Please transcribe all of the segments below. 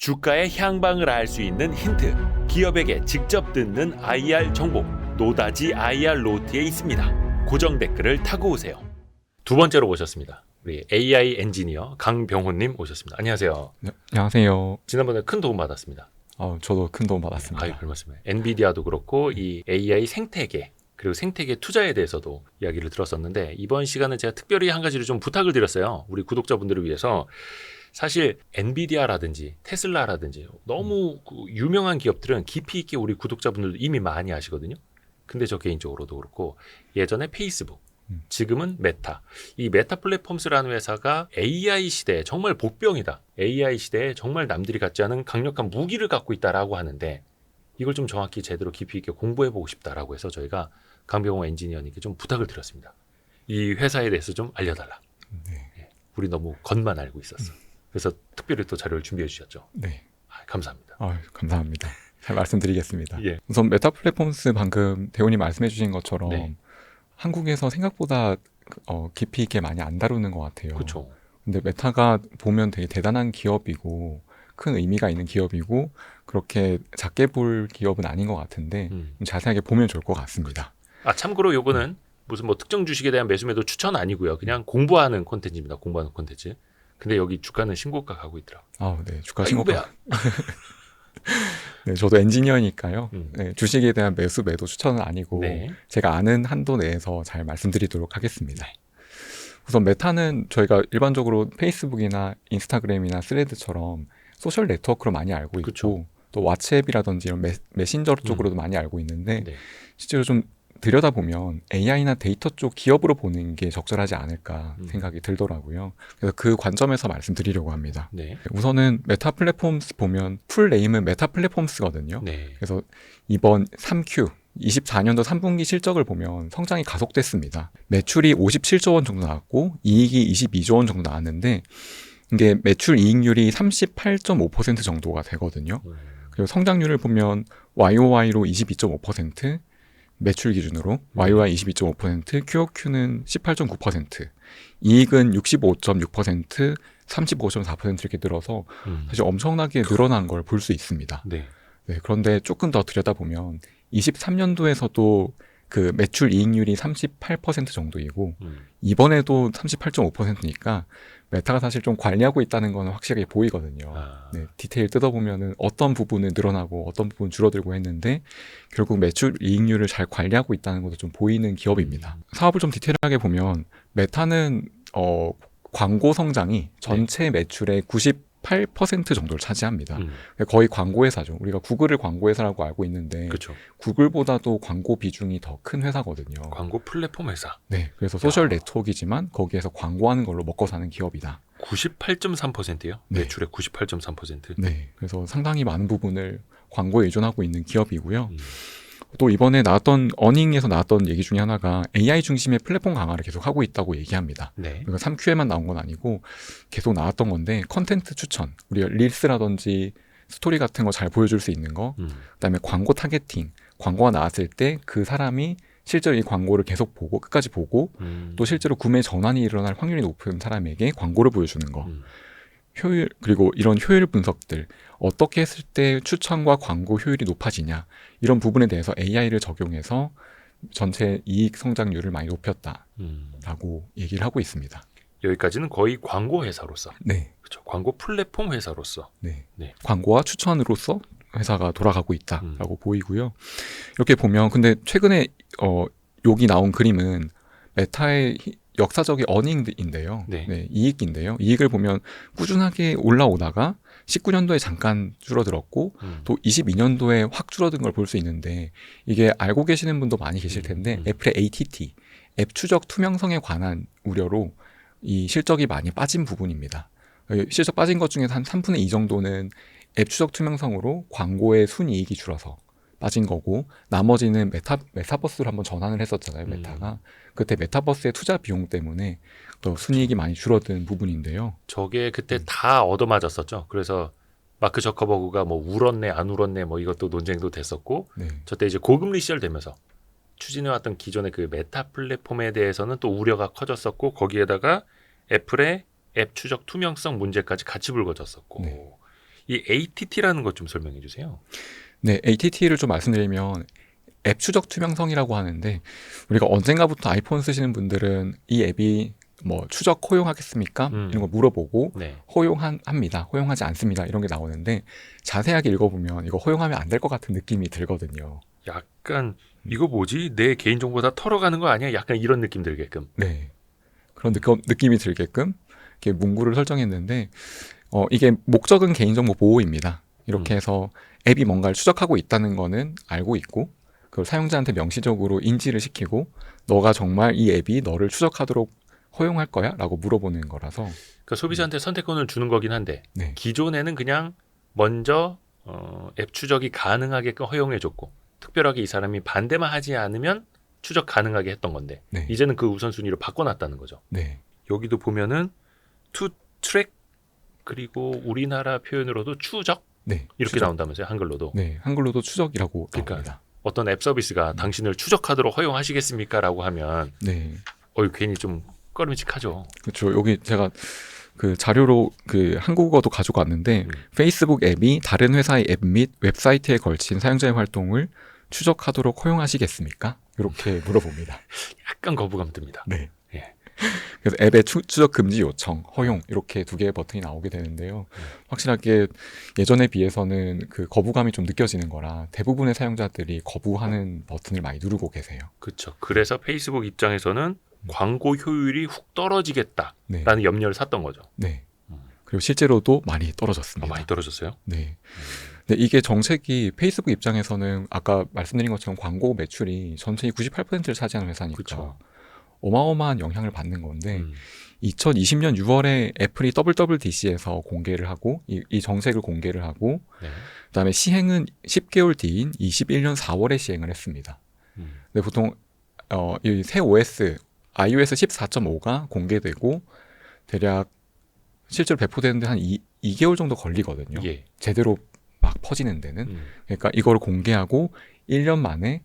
주가의 향방을 알 수 있는 힌트, 기업에게 직접 듣는 IR 정보, 노다지 IR 노트에 있습니다. 고정 댓글을 타고 오세요. 두 번째로 모셨습니다. 우리 AI 엔지니어 강병호님 오셨습니다. 안녕하세요. 네, 안녕하세요. 지난번에 큰 도움 받았습니다. 저도 큰 도움 받았습니다. 아유, 별말씀을. 엔비디아도 그렇고 이 AI 생태계 그리고 생태계 투자에 대해서도 이야기를 들었었는데, 이번 시간은 제가 특별히 한 가지를 좀 부탁을 드렸어요. 우리 구독자분들을 위해서. 사실 엔비디아라든지 테슬라라든지 너무 유명한 기업들은 깊이 있게 우리 구독자분들도 이미 많이 아시거든요. 근데 저 개인적으로도 그렇고, 예전에 페이스북, 지금은 메타, 이 메타 플랫폼스라는 회사가 AI 시대에 정말 복병이다, AI 시대에 정말 남들이 갖지 않은 강력한 무기를 갖고 있다라고 하는데, 이걸 좀 정확히 제대로 깊이 있게 공부해보고 싶다라고 해서 저희가 강병호 엔지니어님께 좀 부탁을 드렸습니다. 이 회사에 대해서 좀 알려달라. 네. 우리 너무 겉만 알고 있었어. 그래서 특별히 또 자료를 준비해 주셨죠. 네. 감사합니다. 감사합니다. 잘 말씀드리겠습니다. 예. 우선 메타 플랫폼스 방금 대원님 말씀해 주신 것처럼 네. 한국에서 생각보다 깊이 있게 많이 안 다루는 것 같아요. 그렇죠. 근데 메타가 보면 되게 대단한 기업이고 큰 의미가 있는 기업이고 그렇게 작게 볼 기업은 아닌 것 같은데 좀 자세하게 보면 좋을 것 같습니다. 참고로 요거는 무슨 뭐 특정 주식에 대한 매수 추천 아니고요. 그냥 공부하는 콘텐츠입니다. 공부하는 콘텐츠. 근데 여기 주가는 신고가 가고 있더라고요. 네. 주가 신고가. 뭐야. 네, 저도 엔지니어니까요. 네, 주식에 대한 매도 추천은 아니고 네. 제가 아는 한도 내에서 잘 말씀드리도록 하겠습니다. 우선 메타는 저희가 일반적으로 페이스북이나 인스타그램이나 스레드처럼 소셜 네트워크로 많이 알고 있고, 그쵸. 또 왓츠앱이라든지 이런 메신저 쪽으로도 많이 알고 있는데, 네. 실제로 좀 들여다보면 AI나 데이터 쪽 기업으로 보는 게 적절하지 않을까 생각이 들더라고요. 그래서 그 관점에서 말씀드리려고 합니다. 네. 우선은 메타 플랫폼스 보면 풀 네임은 메타 플랫폼스거든요. 네. 그래서 이번 3Q 24년도 3분기 실적을 보면 성장이 가속됐습니다. 매출이 57조 원 정도 나왔고 이익이 22조 원 정도 나왔는데, 이게 매출 이익률이 38.5% 정도가 되거든요. 그리고 성장률을 보면 YOY로 22.5%, 매출 기준으로 YOY 22.5%, QOQ는 18.9%, 이익은 65.6%, 35.4% 이렇게 늘어서 사실 엄청나게 늘어난 걸 볼 수 있습니다. 네. 네, 그런데 조금 더 들여다보면 23년도에서도 그 매출 이익률이 38% 정도이고 이번에도 38.5%니까 메타가 사실 좀 관리하고 있다는 건 확실하게 보이거든요. 네, 디테일 뜯어보면은 어떤 부분은 늘어나고 어떤 부분은 줄어들고 했는데 결국 매출 이익률을 잘 관리하고 있다는 것도 좀 보이는 기업입니다. 사업을 좀 디테일하게 보면 메타는 광고 성장이 전체 매출의 98% 정도를 차지합니다. 거의 광고 회사죠. 우리가 구글을 광고 회사라고 알고 있는데, 그렇죠. 구글보다도 광고 비중이 더 큰 회사거든요. 광고 플랫폼 회사. 네, 그래서 소셜 네트워크이지만 거기에서 광고하는 걸로 먹고 사는 기업이다. 98.3%요? 네. 매출의 98.3%. 네, 그래서 상당히 많은 부분을 광고에 의존하고 있는 기업이고요. 또 이번에 나왔던 어닝에서 나왔던 얘기 중에 하나가 AI 중심의 플랫폼 강화를 계속 하고 있다고 얘기합니다. 네. 그러니까 3Q에만 나온 건 아니고 계속 나왔던 건데, 컨텐트 추천, 우리가 릴스라든지 스토리 같은 거 잘 보여줄 수 있는 거, 그다음에 광고 타겟팅, 광고가 나왔을 때 그 사람이 실제로 이 광고를 계속 보고 끝까지 보고 또 실제로 구매 전환이 일어날 확률이 높은 사람에게 광고를 보여주는 거, 효율, 그리고 이런 효율 분석들, 어떻게 했을 때 추천과 광고 효율이 높아지냐, 이런 부분에 대해서 AI를 적용해서 전체 이익 성장률을 많이 높였다라고 얘기를 하고 있습니다. 여기까지는 거의 광고 회사로서. 네. 그렇죠. 광고 플랫폼 회사로서. 네. 네. 광고와 추천으로서 회사가 돌아가고 있다라고 보이고요. 이렇게 보면 근데 최근에 여기 나온 그림은 메타의 역사적인 어닝인데요. 네. 네, 이익인데요. 이익을 보면 꾸준하게 올라오다가 19년도에 잠깐 줄어들었고 또 22년도에 확 줄어든 걸 볼 수 있는데, 이게 알고 계시는 분도 많이 계실 텐데 애플의 ATT, 앱 추적 투명성에 관한 우려로 이 실적이 많이 빠진 부분입니다. 실적 빠진 것 중에 한 3분의 2 정도는 앱 추적 투명성으로 광고의 순이익이 줄어서 빠진 거고, 나머지는 메타버스로 한번 전환을 했었잖아요, 메타가. 그때 메타버스의 투자 비용 때문에 또 순이익이 많이 줄어든 부분인데요. 저게 그때 다 얻어맞았었죠. 그래서 마크 저커버그가 뭐 울었네 안 울었네 뭐 이것도 논쟁도 됐었고, 네. 저때 이제 고금리 시절 되면서 추진해왔던 기존의 그 메타 플랫폼에 대해서는 또 우려가 커졌었고, 거기에다가 애플의 앱 추적 투명성 문제까지 같이 불거졌었고, 네. 이 ATT라는 것 좀 설명해 주세요. 네, ATT를 좀 말씀드리면 앱 추적 투명성이라고 하는데 우리가 언젠가부터 아이폰 쓰시는 분들은 이 앱이 뭐 추적 허용하겠습니까? 이런 거 물어보고 네. 허용합니다. 허용하지 않습니다. 이런 게 나오는데 자세하게 읽어보면 이거 허용하면 안 될 것 같은 느낌이 들거든요. 약간 이거 뭐지? 내 개인정보 다 털어가는 거 아니야? 약간 이런 느낌 들게끔. 네. 그런 느낌이 들게끔 이렇게 문구를 설정했는데 이게 목적은 개인정보 보호입니다. 이렇게 해서 앱이 뭔가를 추적하고 있다는 거는 알고 있고 그걸 사용자한테 명시적으로 인지를 시키고 너가 정말 이 앱이 너를 추적하도록 허용할 거야? 라고 물어보는 거라서 그러니까 소비자한테 선택권을 주는 거긴 한데 네. 기존에는 그냥 먼저 앱 추적이 가능하게끔 허용해줬고 특별하게 이 사람이 반대만 하지 않으면 추적 가능하게 했던 건데 네. 이제는 그 우선순위를 바꿔놨다는 거죠. 네. 여기도 보면은 to track 그리고 우리나라 표현으로도 추적 네. 이렇게 추적. 나온다면서요. 한글로도. 네. 한글로도 추적이라고 그러니까 나옵니다. 어떤 앱 서비스가 당신을 추적하도록 허용하시겠습니까? 라고 하면 네. 괜히 좀 꺼림칙하죠. 그렇죠. 여기 제가 그 자료로 그 한국어도 가져갔는데 페이스북 앱이 다른 회사의 앱 및 웹사이트에 걸친 사용자의 활동을 추적하도록 허용하시겠습니까? 이렇게 물어봅니다. 약간 거부감 듭니다. 네. 예. 그래서 앱의 추적 금지 요청, 허용 이렇게 두 개의 버튼이 나오게 되는데요. 확실하게 예전에 비해서는 그 거부감이 좀 느껴지는 거라 대부분의 사용자들이 거부하는 버튼을 많이 누르고 계세요. 그렇죠. 그래서 페이스북 입장에서는 광고 효율이 훅 떨어지겠다라는 네. 염려를 샀던 거죠. 네. 그리고 실제로도 많이 떨어졌습니다. 많이 떨어졌어요? 네. 근데 이게 정책이 페이스북 입장에서는 아까 말씀드린 것처럼 광고 매출이 전체의 98%를 차지하는 회사니까 그쵸. 어마어마한 영향을 받는 건데 2020년 6월에 애플이 WWDC에서 공개를 하고 이 정책을 공개를 하고 네. 그다음에 시행은 10개월 뒤인 21년 4월에 시행을 했습니다. 근데 보통 이 새 OS iOS 14.5가 공개되고 대략 실제로 배포되는데 한 2개월 정도 걸리거든요. 예. 제대로 막 퍼지는 데는. 그러니까 이걸 공개하고 1년 만에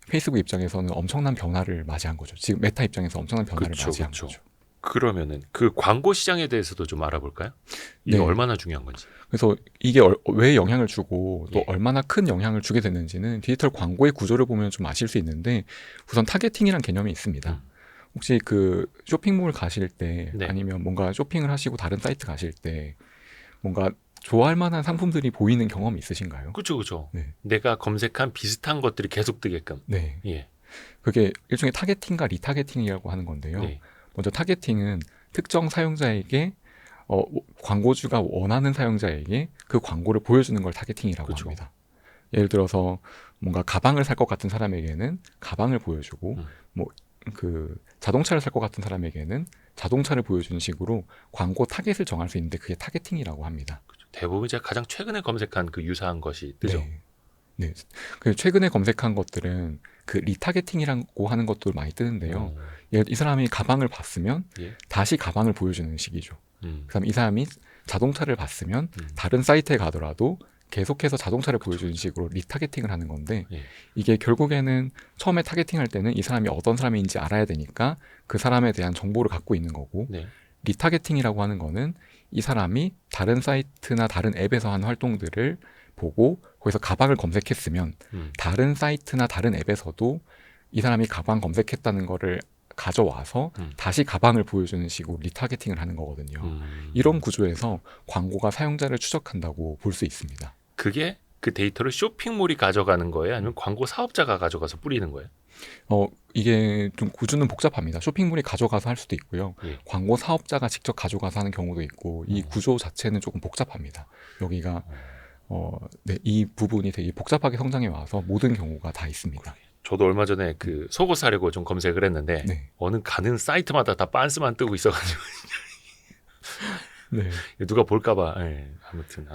페이스북 입장에서는 엄청난 변화를 맞이한 거죠. 지금 메타 입장에서 엄청난 변화를 맞이한 거죠. 그러면은 그 광고 시장에 대해서도 좀 알아볼까요? 이게 네. 얼마나 중요한 건지. 그래서 이게 왜 영향을 주고 또 예. 얼마나 큰 영향을 주게 됐는지는 디지털 광고의 구조를 보면 좀 아실 수 있는데 우선 타겟팅이란 개념이 있습니다. 혹시 그 쇼핑몰 가실 때 네. 아니면 뭔가 쇼핑을 하시고 다른 사이트 가실 때 뭔가 좋아할 만한 상품들이 보이는 경험이 있으신가요? 그렇죠. 네. 내가 검색한 비슷한 것들이 계속 뜨게끔. 네. 예. 그게 일종의 타겟팅과 리타겟팅이라고 하는 건데요. 네. 먼저 타겟팅은 특정 사용자에게 광고주가 원하는 사용자에게 그 광고를 보여주는 걸 타겟팅이라고 그쵸. 합니다. 예를 들어서 뭔가 가방을 살 것 같은 사람에게는 가방을 보여주고 뭐 그 자동차를 살 것 같은 사람에게는 자동차를 보여주는 식으로 광고 타겟을 정할 수 있는데 그게 타겟팅이라고 합니다. 대부분 제가 가장 최근에 검색한 그 유사한 것이 뜨죠. 네. 네. 그 최근에 검색한 것들은 그 리타겟팅이라고 하는 것도 많이 뜨는데요. 이 사람이 가방을 봤으면 예. 다시 가방을 보여주는 식이죠. 그다음에 이 사람이 자동차를 봤으면 다른 사이트에 가더라도 계속해서 자동차를 보여주는 식으로 리타겟팅을 하는 건데 예. 이게 결국에는 처음에 타겟팅할 때는 이 사람이 어떤 사람인지 알아야 되니까 그 사람에 대한 정보를 갖고 있는 거고 네. 리타겟팅이라고 하는 거는 이 사람이 다른 사이트나 다른 앱에서 한 활동들을 보고 거기서 가방을 검색했으면 다른 사이트나 다른 앱에서도 이 사람이 가방 검색했다는 거를 가져와서 다시 가방을 보여주는 식으로 리타겟팅을 하는 거거든요. 이런 구조에서 광고가 사용자를 추적한다고 볼 수 있습니다. 그게 그 데이터를 쇼핑몰이 가져가는 거예요? 아니면 광고 사업자가 가져가서 뿌리는 거예요? 이게 좀 구조는 복잡합니다. 쇼핑몰이 가져가서 할 수도 있고요. 예. 광고 사업자가 직접 가져가서 하는 경우도 있고 이 구조 자체는 조금 복잡합니다. 여기가 네, 이 부분이 되게 복잡하게 성장해 와서 모든 경우가 다 있습니다. 저도 얼마 전에 그 속옷 사려고 좀 검색을 했는데 네. 어느 가는 사이트마다 다 빤스만 뜨고 있어가지고 네. 누가 볼까봐. 예. 아무튼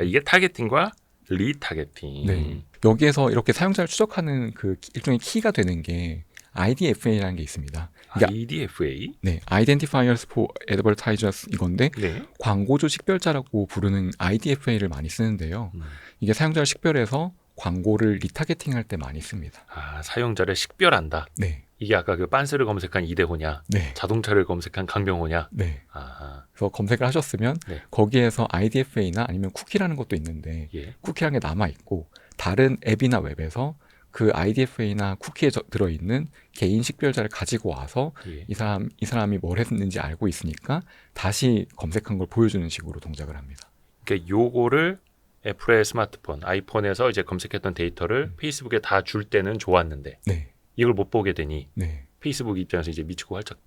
이게 타겟팅과 리타겟팅. 네. 여기에서 이렇게 사용자를 추적하는 그 일종의 키가 되는 게 IDFA라는 게 있습니다. 이게 IDFA? 네, Identifiers for Advertisers 이건데 네. 광고주 식별자라고 부르는 IDFA를 많이 쓰는데요. 이게 사용자를 식별해서 광고를 리타겟팅할 때 많이 씁니다. 사용자를 식별한다. 네. 이게 아까 그 빤스를 검색한 이대호냐, 네. 자동차를 검색한 강병호냐. 네. 아, 그래서 검색을 하셨으면 네. 거기에서 IDFA나 아니면 쿠키라는 것도 있는데 예. 쿠키라는 게 남아 있고 다른 앱이나 웹에서 그 IDFA나 쿠키에 들어있는 개인 식별자를 가지고 와서 예. 이 사람이 뭘 했는지 알고 있으니까 다시 검색한 걸 보여주는 식으로 동작을 합니다. 그러니까 요거를 애플의 스마트폰, 아이폰에서 이제 검색했던 데이터를 페이스북에 다 줄 때는 좋았는데 네. 이걸 못 보게 되니 네. 페이스북 입장에서 이제 미치고 활짝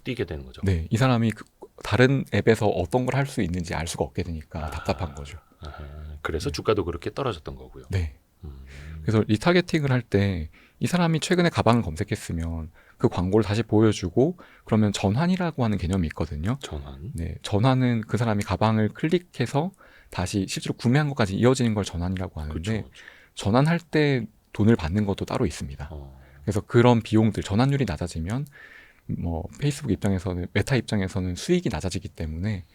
뛰게 되는 거죠. 네. 이 사람이 다른 앱에서 어떤 걸 할 수 있는지 알 수가 없게 되니까 답답한 거죠. 그래서 주가도 그렇게 떨어졌던 거고요. 네. 그래서 리타게팅을 할 때 이 사람이 최근에 가방을 검색했으면 그 광고를 다시 보여주고 그러면 전환이라고 하는 개념이 있거든요. 전환. 네, 전환은 그 사람이 가방을 클릭해서 다시 실제로 구매한 것까지 이어지는 걸 전환이라고 하는데 그렇죠. 전환할 때 돈을 받는 것도 따로 있습니다. 그래서 그런 비용들, 전환율이 낮아지면 뭐 페이스북 입장에서는 메타 입장에서는 수익이 낮아지기 때문에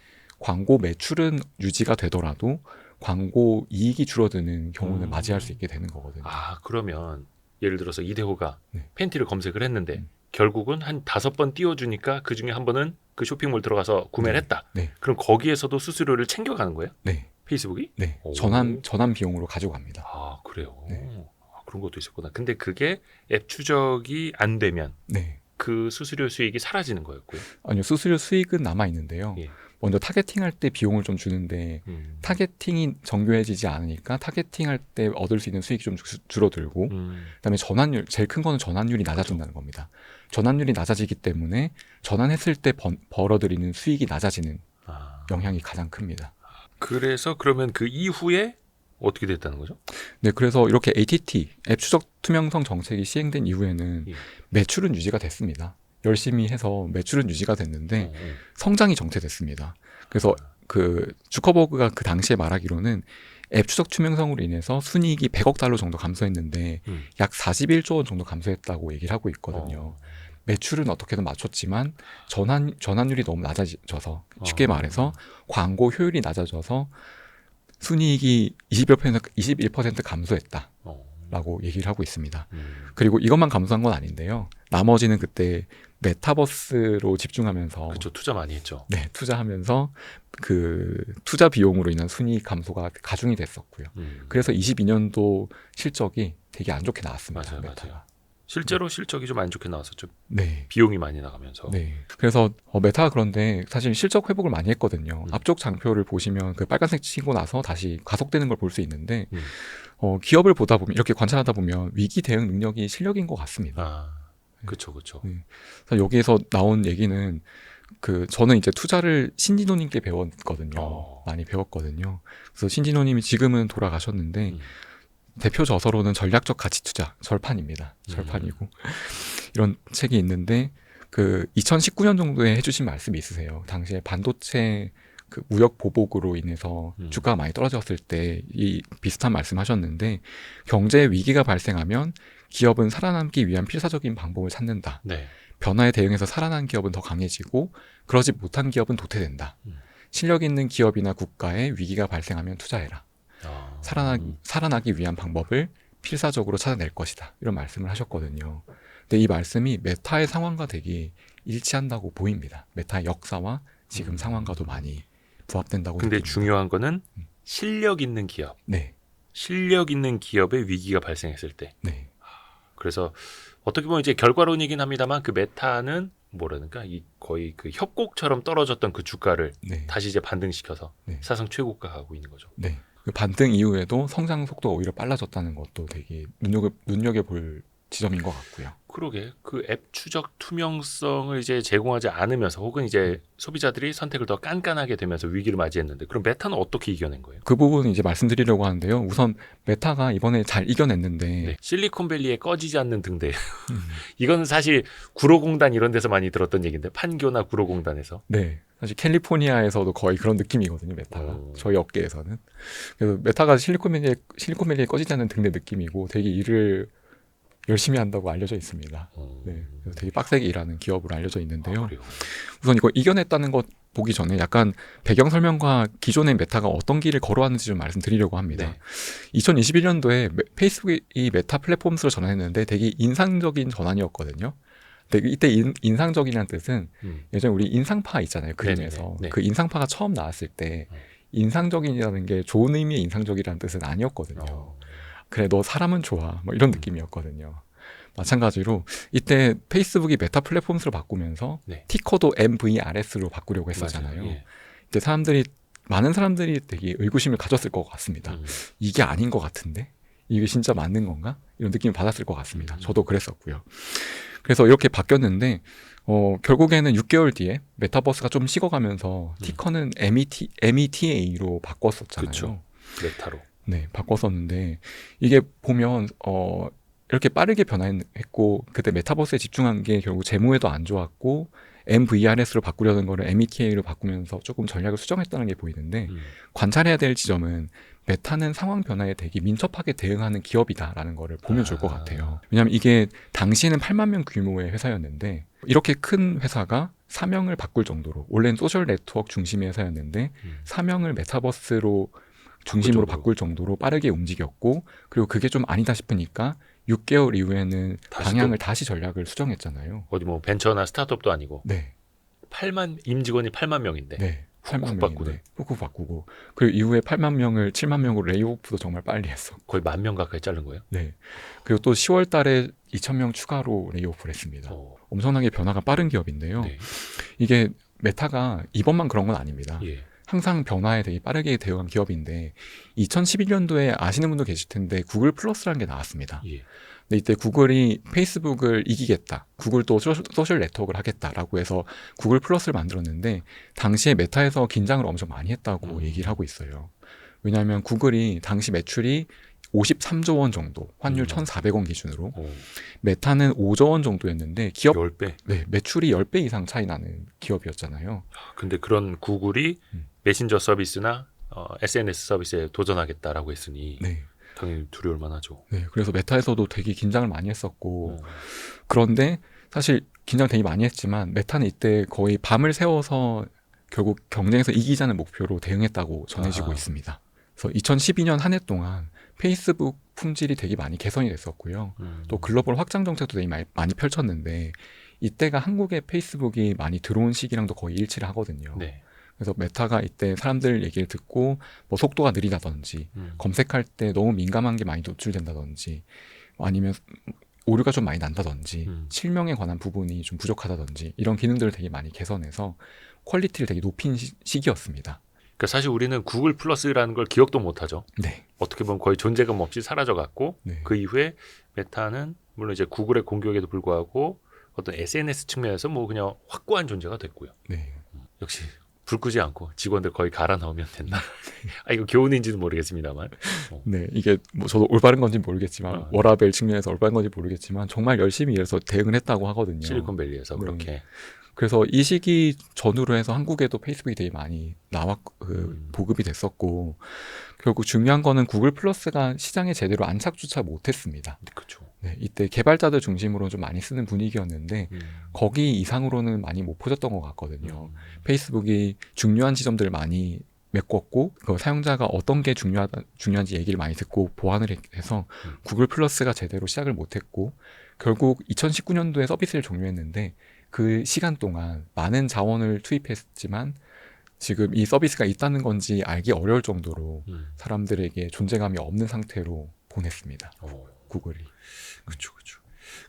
광고 매출은 유지가 되더라도 광고 이익이 줄어드는 경우는 맞이할 수 있게 되는 거거든요. 아, 그러면 예를 들어서 이대호가 네. 팬티를 검색을 했는데 결국은 한 5번 띄워주니까 그 중에 한 번은 그 쇼핑몰 들어가서 구매를 했다. 네. 그럼 거기에서도 수수료를 챙겨가는 거예요? 네. 페이스북이? 네. 오. 전환 비용으로 가지고 갑니다. 아, 그래요? 네. 아, 그런 것도 있었구나. 근데 그게 앱 추적이 안 되면 네. 그 수수료 수익이 사라지는 거였고요. 아니요, 수수료 수익은 남아 있는데요. 예. 먼저 타겟팅할 때 비용을 좀 주는데 타겟팅이 정교해지지 않으니까 타겟팅할 때 얻을 수 있는 수익이 좀 줄어들고 그다음에 전환율, 제일 큰 거는 전환율이 낮아진다는 겁니다. 전환율이 낮아지기 때문에 전환했을 때 벌어들이는 수익이 낮아지는 영향이 가장 큽니다. 그래서 그러면 그 이후에 어떻게 됐다는 거죠? 네, 그래서 이렇게 ATT, 앱 추적 투명성 정책이 시행된 이후에는 예. 매출은 유지가 됐습니다. 열심히 해서 매출은 유지가 됐는데 성장이 정체됐습니다. 그래서 그 주커버그가 그 당시에 말하기로는 앱 추적 투명성으로 인해서 순이익이 100억 달러 정도 감소했는데 약 41조 원 정도 감소했다고 얘기를 하고 있거든요. 매출은 어떻게든 맞췄지만 전환율이 너무 낮아져서 쉽게 말해서 광고 효율이 낮아져서 순이익이 21% 감소했다라고 얘기를 하고 있습니다. 그리고 이것만 감소한 건 아닌데요. 나머지는 그때 메타버스로 집중하면서 그렇죠. 투자 많이 했죠. 네, 투자하면서 그 투자 비용으로 인한 순이익 감소가 가중이 됐었고요. 그래서 22년도 실적이 되게 안 좋게 나왔습니다. 맞아요, 메타가. 맞아요. 실제로 실적이 좀 안 좋게 나왔었죠. 네. 비용이 많이 나가면서. 네. 그래서 메타가 그런데 사실 실적 회복을 많이 했거든요. 앞쪽 장표를 보시면 그 빨간색 치고 나서 다시 가속되는 걸 볼 수 있는데 기업을 보다 보면 이렇게 관찰하다 보면 위기 대응 능력이 실력인 것 같습니다. 아, 그렇죠, 그렇죠. 네. 여기에서 나온 얘기는 저는 이제 투자를 신진호님께 배웠거든요. 많이 배웠거든요. 그래서 신진호님이 지금은 돌아가셨는데 대표 저서로는 전략적 가치 투자 절판입니다. 절판이고 이런 책이 있는데 2019년 정도에 해주신 말씀이 있으세요. 당시에 반도체 그 무역 보복으로 인해서 주가가 많이 떨어졌을 때 이 비슷한 말씀하셨는데 경제 위기가 발생하면 기업은 살아남기 위한 필사적인 방법을 찾는다. 네. 변화에 대응해서 살아난 기업은 더 강해지고 그러지 못한 기업은 도태된다. 실력 있는 기업이나 국가에 위기가 발생하면 투자해라. 살아나기 위한 방법을 필사적으로 찾아낼 것이다. 이런 말씀을 하셨거든요. 근데 이 말씀이 메타의 상황과 되게 일치한다고 보입니다. 메타의 역사와 지금 상황과도 많이 부합된다고 근데 느낍니다. 중요한 거는 실력 있는 기업. 네. 실력 있는 기업의 위기가 발생했을 때. 네. 그래서 어떻게 보면 이제 결과론이긴 합니다만 그 메타는 뭐라든가 거의 그 협곡처럼 떨어졌던 그 주가를 네. 다시 이제 반등시켜서 네. 사상 최고가하고 있는 거죠. 네. 그 반등 이후에도 성장 속도가 오히려 빨라졌다는 것도 되게 눈여겨볼 지점인 것 같고요. 그러게 그 앱 추적 투명성을 이제 제공하지 않으면서 혹은 이제 소비자들이 선택을 더 깐깐하게 되면서 위기를 맞이했는데 그럼 메타는 어떻게 이겨낸 거예요? 그 부분 이제 말씀드리려고 하는데요. 우선 메타가 이번에 잘 이겨냈는데 네. 실리콘밸리에 꺼지지 않는 등대. 이거는 사실 구로공단 이런 데서 많이 들었던 얘기인데 판교나 구로공단에서. 네. 사실 캘리포니아에서도 거의 그런 느낌이거든요. 메타가. 저희 업계에서는. 그래서 메타가 실리콘밸리에 꺼지지 않는 등대 느낌이고 되게 일을 열심히 한다고 알려져 있습니다. 네, 그래서 되게 빡세게 일하는 기업으로 알려져 있는데요. 그래요? 우선 이거 이겨냈다는 것 보기 전에 약간 배경 설명과 기존의 메타가 어떤 길을 걸어왔는지 좀 말씀드리려고 합니다. 네. 2021년도에 페이스북이 메타 플랫폼스로 전환했는데 되게 인상적인 전환이었거든요. 근데 이때 인상적이라는 뜻은 예전에 우리 인상파 있잖아요. 그림에서. 네네네. 네. 그 인상파가 처음 나왔을 때 인상적인이라는 게 좋은 의미의 인상적이라는 뜻은 아니었거든요. 그래, 너 사람은 좋아. 뭐 이런 느낌이었거든요. 마찬가지로 이때 페이스북이 메타 플랫폼스로 바꾸면서 네. 티커도 MVRS로 바꾸려고 했었잖아요. 맞아요. 예. 이때 많은 사람들이 되게 의구심을 가졌을 것 같습니다. 이게 아닌 것 같은데? 이게 진짜 맞는 건가? 이런 느낌을 받았을 것 같습니다. 저도 그랬었고요. 그래서 이렇게 바뀌었는데 결국에는 6개월 뒤에 메타버스가 좀 식어가면서 티커는 META로 바꿨었잖아요. 그쵸. 메타로. 네, 바꿨었는데 이게 보면 이렇게 빠르게 변화했고 그때 메타버스에 집중한 게 결국 재무에도 안 좋았고 MVRS로 바꾸려는 거를 META로 바꾸면서 조금 전략을 수정했다는 게 보이는데 관찰해야 될 지점은 메타는 상황 변화에 되게 민첩하게 대응하는 기업이다라는 거를 보면 좋을 것 같아요. 왜냐하면 이게 당시에는 8만 명 규모의 회사였는데 이렇게 큰 회사가 사명을 바꿀 정도로 원래는 소셜 네트워크 중심의 회사였는데 사명을 메타버스로 중심으로 바꿀 정도로 빠르게 움직였고 그리고 그게 좀 아니다 싶으니까 6개월 이후에는 방향을 다시 전략을 수정했잖아요. 어디 뭐 벤처나 스타트업도 아니고 네. 8만 임직원이 8만 명인데 네. 8만 바꾸네. 명인데 훅훅 바꾸고 그리고 이후에 8만 명을 7만 명으로 레이오프도 정말 빨리 했어. 거의 10,000명 가까이 자른 거예요? 네. 그리고 또 10월 달에 2,000명 추가로 레이오프를 했습니다. 엄청나게 변화가 빠른 기업인데요. 네. 이게 메타가 이번만 그런 건 아닙니다. 예. 항상 변화에 되게 빠르게 대응한 기업인데 2011년도에 아시는 분도 계실 텐데 구글 플러스라는 게 나왔습니다. 예. 근데 이때 구글이 페이스북을 이기겠다. 구글도 소셜 네트워크를 하겠다라고 해서 구글 플러스를 만들었는데 당시에 메타에서 긴장을 엄청 많이 했다고 얘기를 하고 있어요. 왜냐하면 구글이 당시 매출이 53조 원 정도, 환율 1,400원 기준으로 메타는 5조 원 정도였는데 기업 10배? 네, 매출이 10배 이상 차이 나는 기업이었잖아요. 근데 그런 구글이 메신저 서비스나 SNS 서비스에 도전하겠다라고 했으니 네. 당연히 두려울 만하죠. 네, 그래서 메타에서도 되게 긴장을 많이 했었고 그런데 사실 긴장 되게 많이 했지만 메타는 이때 거의 밤을 새워서 결국 경쟁에서 이기자는 목표로 대응했다고 전해지고 있습니다. 그래서 2012년 한 해 동안 페이스북 품질이 되게 많이 개선이 됐었고요. 또 글로벌 확장 정책도 되게 많이 펼쳤는데 이때가 한국에 페이스북이 많이 들어온 시기랑도 거의 일치를 하거든요. 네. 그래서 메타가 이때 사람들 얘기를 듣고 뭐 속도가 느리다든지 검색할 때 너무 민감한 게 많이 노출된다든지 아니면 오류가 좀 많이 난다든지 실명에 관한 부분이 좀 부족하다든지 이런 기능들을 되게 많이 개선해서 퀄리티를 되게 높인 시기였습니다. 그러니까 사실 우리는 구글 플러스라는 걸 기억도 못하죠. 네. 어떻게 보면 거의 존재감 없이 사라져갔고 네. 그 이후에 메타는 물론 이제 구글의 공격에도 불구하고 어떤 SNS 측면에서 뭐 그냥 확고한 존재가 됐고요. 네. 역시 불 끄지 않고 직원들 거의 갈아 넣으면 된다. 이거 교훈인지는 모르겠습니다만. 네, 이게 뭐 저도 올바른 건지 모르겠지만 워라벨 측면에서 올바른 건지 모르겠지만 정말 열심히 일해서 대응을 했다고 하거든요. 실리콘밸리에서 네. 그렇게. 그래서 이 시기 전후로 해서 한국에도 페이스북이 되게 많이 보급이 됐었고 결국 중요한 거는 구글 플러스가 시장에 제대로 안착조차 못했습니다. 그렇죠. 네, 이때 개발자들 중심으로 좀 많이 쓰는 분위기였는데 거기 이상으로는 많이 못 퍼졌던 것 같거든요. 페이스북이 중요한 지점들을 많이 메꿨고 그 사용자가 어떤 게 중요한지 얘기를 많이 듣고 보완을 해서 구글 플러스가 제대로 시작을 못했고 결국 2019년도에 서비스를 종료했는데 그 시간 동안 많은 자원을 투입했지만 지금 이 서비스가 있다는 건지 알기 어려울 정도로 사람들에게 존재감이 없는 상태로 보냈습니다. 구글이. 그렇죠, 그렇죠.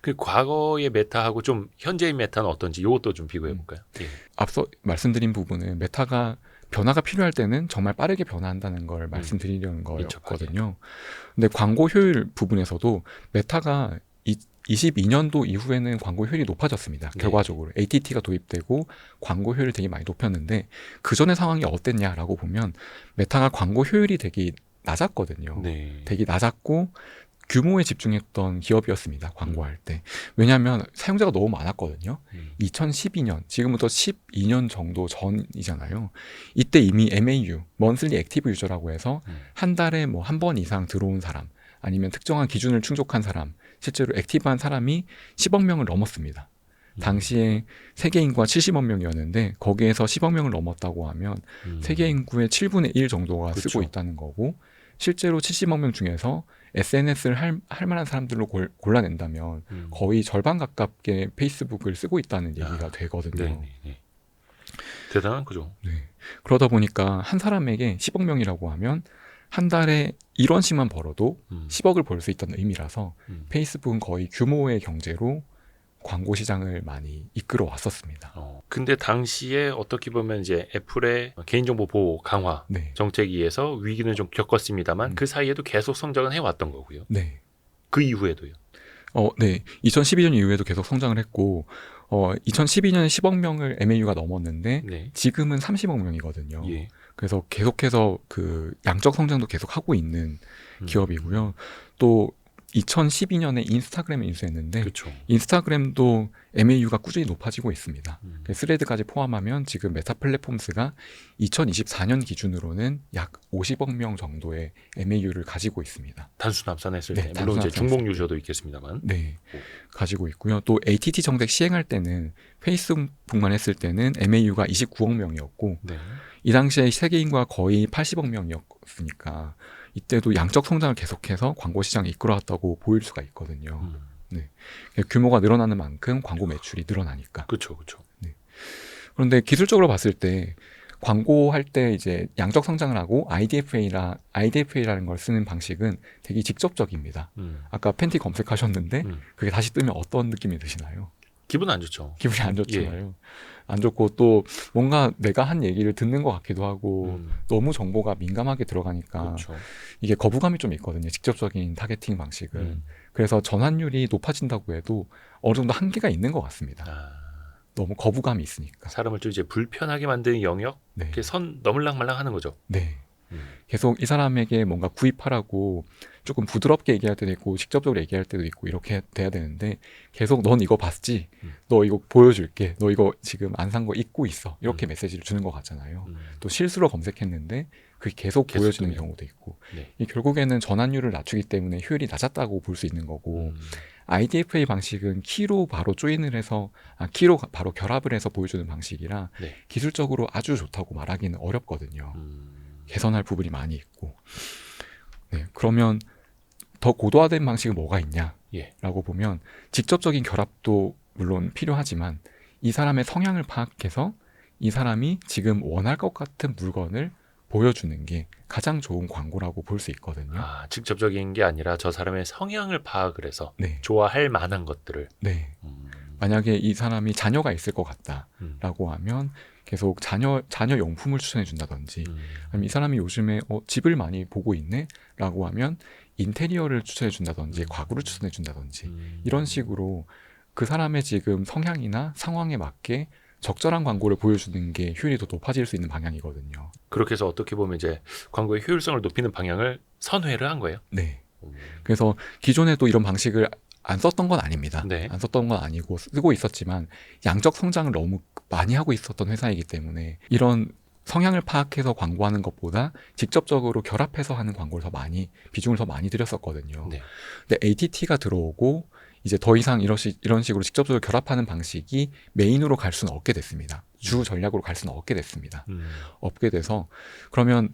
그 과거의 메타하고 좀 현재의 메타는 어떤지 이것도 좀 비교해 볼까요? 예. 앞서 말씀드린 부분은 메타가 변화가 필요할 때는 정말 빠르게 변화한다는 걸 말씀드리려는 거였거든요. 근데 광고 효율 부분에서도 메타가 22년도 이후에는 광고 효율이 높아졌습니다. 네. 결과적으로 ATT가 도입되고 광고 효율이 되게 많이 높였는데 그 전의 상황이 어땠냐라고 보면 메타가 광고 효율이 되게 낮았거든요. 네. 되게 낮았고 규모에 집중했던 기업이었습니다. 광고할 때. 왜냐하면 사용자가 너무 많았거든요. 2012년, 지금부터 12년 정도 전이잖아요. 이때 이미 MAU, Monthly Active User라고 해서 한 달에 뭐 한 번 이상 들어온 사람, 아니면 특정한 기준을 충족한 사람, 실제로 액티브한 사람이 10억 명을 넘었습니다. 당시에 세계 인구가 70억 명이었는데 거기에서 10억 명을 넘었다고 하면 세계 인구의 7분의 1 정도가 그렇죠. 쓰고 있다는 거고, 실제로 70억 명 중에서 SNS를 할 만한 사람들로 골라낸다면 거의 절반 가깝게 페이스북을 쓰고 있다는 얘기가 되거든요. 네. 대단한 거죠. 네. 그러다 보니까 한 사람에게 10억 명이라고 하면 한 달에 1원씩만 벌어도 10억을 벌 수 있다는 의미라서 페이스북은 거의 규모의 경제로 광고 시장을 많이 이끌어 왔었습니다. 근데 당시에 어떻게 보면 이제 애플의 개인정보 보호 강화 네. 정책에 의해서 위기는 좀 겪었습니다만 그 사이에도 계속 성장은 해왔던 거고요. 네. 그 이후에도요. 네. 2012년 이후에도 계속 성장을 했고, 2012년에 10억 명을 MAU가 넘었는데, 네. 지금은 30억 명이거든요. 예. 그래서 계속해서 그 양적 성장도 계속 하고 있는 기업이고요. 또 2012년에 인스타그램을 인수했는데, 그렇죠. 인스타그램도 MAU가 꾸준히 높아지고 있습니다. 스레드까지 포함하면 지금 메타 플랫폼스가 2024년 기준으로는 약 50억 명 정도의 MAU를 가지고 있습니다. 단순 합산했을 네, 때 물론 이제 단순 중복 합산했을 유저도 있겠습니다만. 네, 가지고 있고요. 또 ATT 정책 시행할 때는 페이스북만 했을 때는 MAU가 29억 명이었고 네. 이 당시에 세계 인구가 거의 80억 명이었으니까 이때도 양적 성장을 계속해서 광고 시장을 이끌어왔다고 보일 수가 있거든요. 네. 규모가 늘어나는 만큼 광고 매출이 늘어나니까. 그렇죠. 네. 그런데 기술적으로 봤을 때 광고할 때 이제 양적 성장을 하고 IDFA라는 걸 쓰는 방식은 되게 직접적입니다. 아까 팬티 검색하셨는데 그게 다시 뜨면 어떤 느낌이 드시나요? 기분 안 좋죠. 기분이 안 좋잖아요. 안 좋고 또 뭔가 내가 한 얘기를 듣는 것 같기도 하고 너무 정보가 민감하게 들어가니까 그렇죠. 이게 거부감이 좀 있거든요. 직접적인 타겟팅 방식은. 그래서 전환율이 높아진다고 해도 어느 정도 한계가 있는 것 같습니다. 너무 거부감이 있으니까. 사람을 좀 이제 불편하게 만드는 영역, 네. 이렇게 선 넘을랑말랑 하는 거죠. 네. 계속 이 사람에게 뭔가 구입하라고 조금 부드럽게 얘기할 때도 있고 직접적으로 얘기할 때도 있고 이렇게 돼야 되는데 계속 넌 이거 봤지? 너 이거 보여줄게. 너 이거 지금 안 산 거 잊고 있어. 이렇게 메시지를 주는 것 같잖아요. 또 실수로 검색했는데 그게 계속 보여지는 뜨네요. 경우도 있고 네. 이 결국에는 전환율을 낮추기 때문에 효율이 낮았다고 볼 수 있는 거고 IDFA 방식은 키로 바로 조인을 해서 키로 바로 결합을 해서 보여주는 방식이라 네. 기술적으로 아주 좋다고 말하기는 어렵거든요. 개선할 부분이 많이 있고. 네, 그러면 더 고도화된 방식은 뭐가 있냐라고 예. 보면 직접적인 결합도 물론 필요하지만 이 사람의 성향을 파악해서 이 사람이 지금 원할 것 같은 물건을 보여주는 게 가장 좋은 광고라고 볼 수 있거든요. 직접적인 게 아니라 저 사람의 성향을 파악을 해서 네. 좋아할 만한 것들을. 네. 만약에 이 사람이 자녀가 있을 것 같다라고 하면 계속 자녀 용품을 추천해 준다든지 아니면 이 사람이 요즘에 집을 많이 보고 있네라고 하면 인테리어를 추천해 준다든지 가구를 추천해 준다든지 이런 식으로 그 사람의 지금 성향이나 상황에 맞게 적절한 광고를 보여주는 게 효율이 더 높아질 수 있는 방향이거든요. 그렇게 해서 어떻게 보면 이제 광고의 효율성을 높이는 방향을 선회를 한 거예요. 네. 그래서 기존에도 이런 방식을 안 썼던 건 아닙니다. 네. 안 썼던 건 아니고 쓰고 있었지만 양적 성장을 너무 많이 하고 있었던 회사이기 때문에 이런 성향을 파악해서 광고하는 것보다 직접적으로 결합해서 하는 광고를 비중을 더 많이 들였었거든요. 네. 근데 ATT가 들어오고 이제 더 이상 이런 식으로 직접적으로 결합하는 방식이 메인으로 갈 수는 없게 됐습니다. 주 전략으로 갈 수는 없게 됐습니다. 없게 돼서 그러면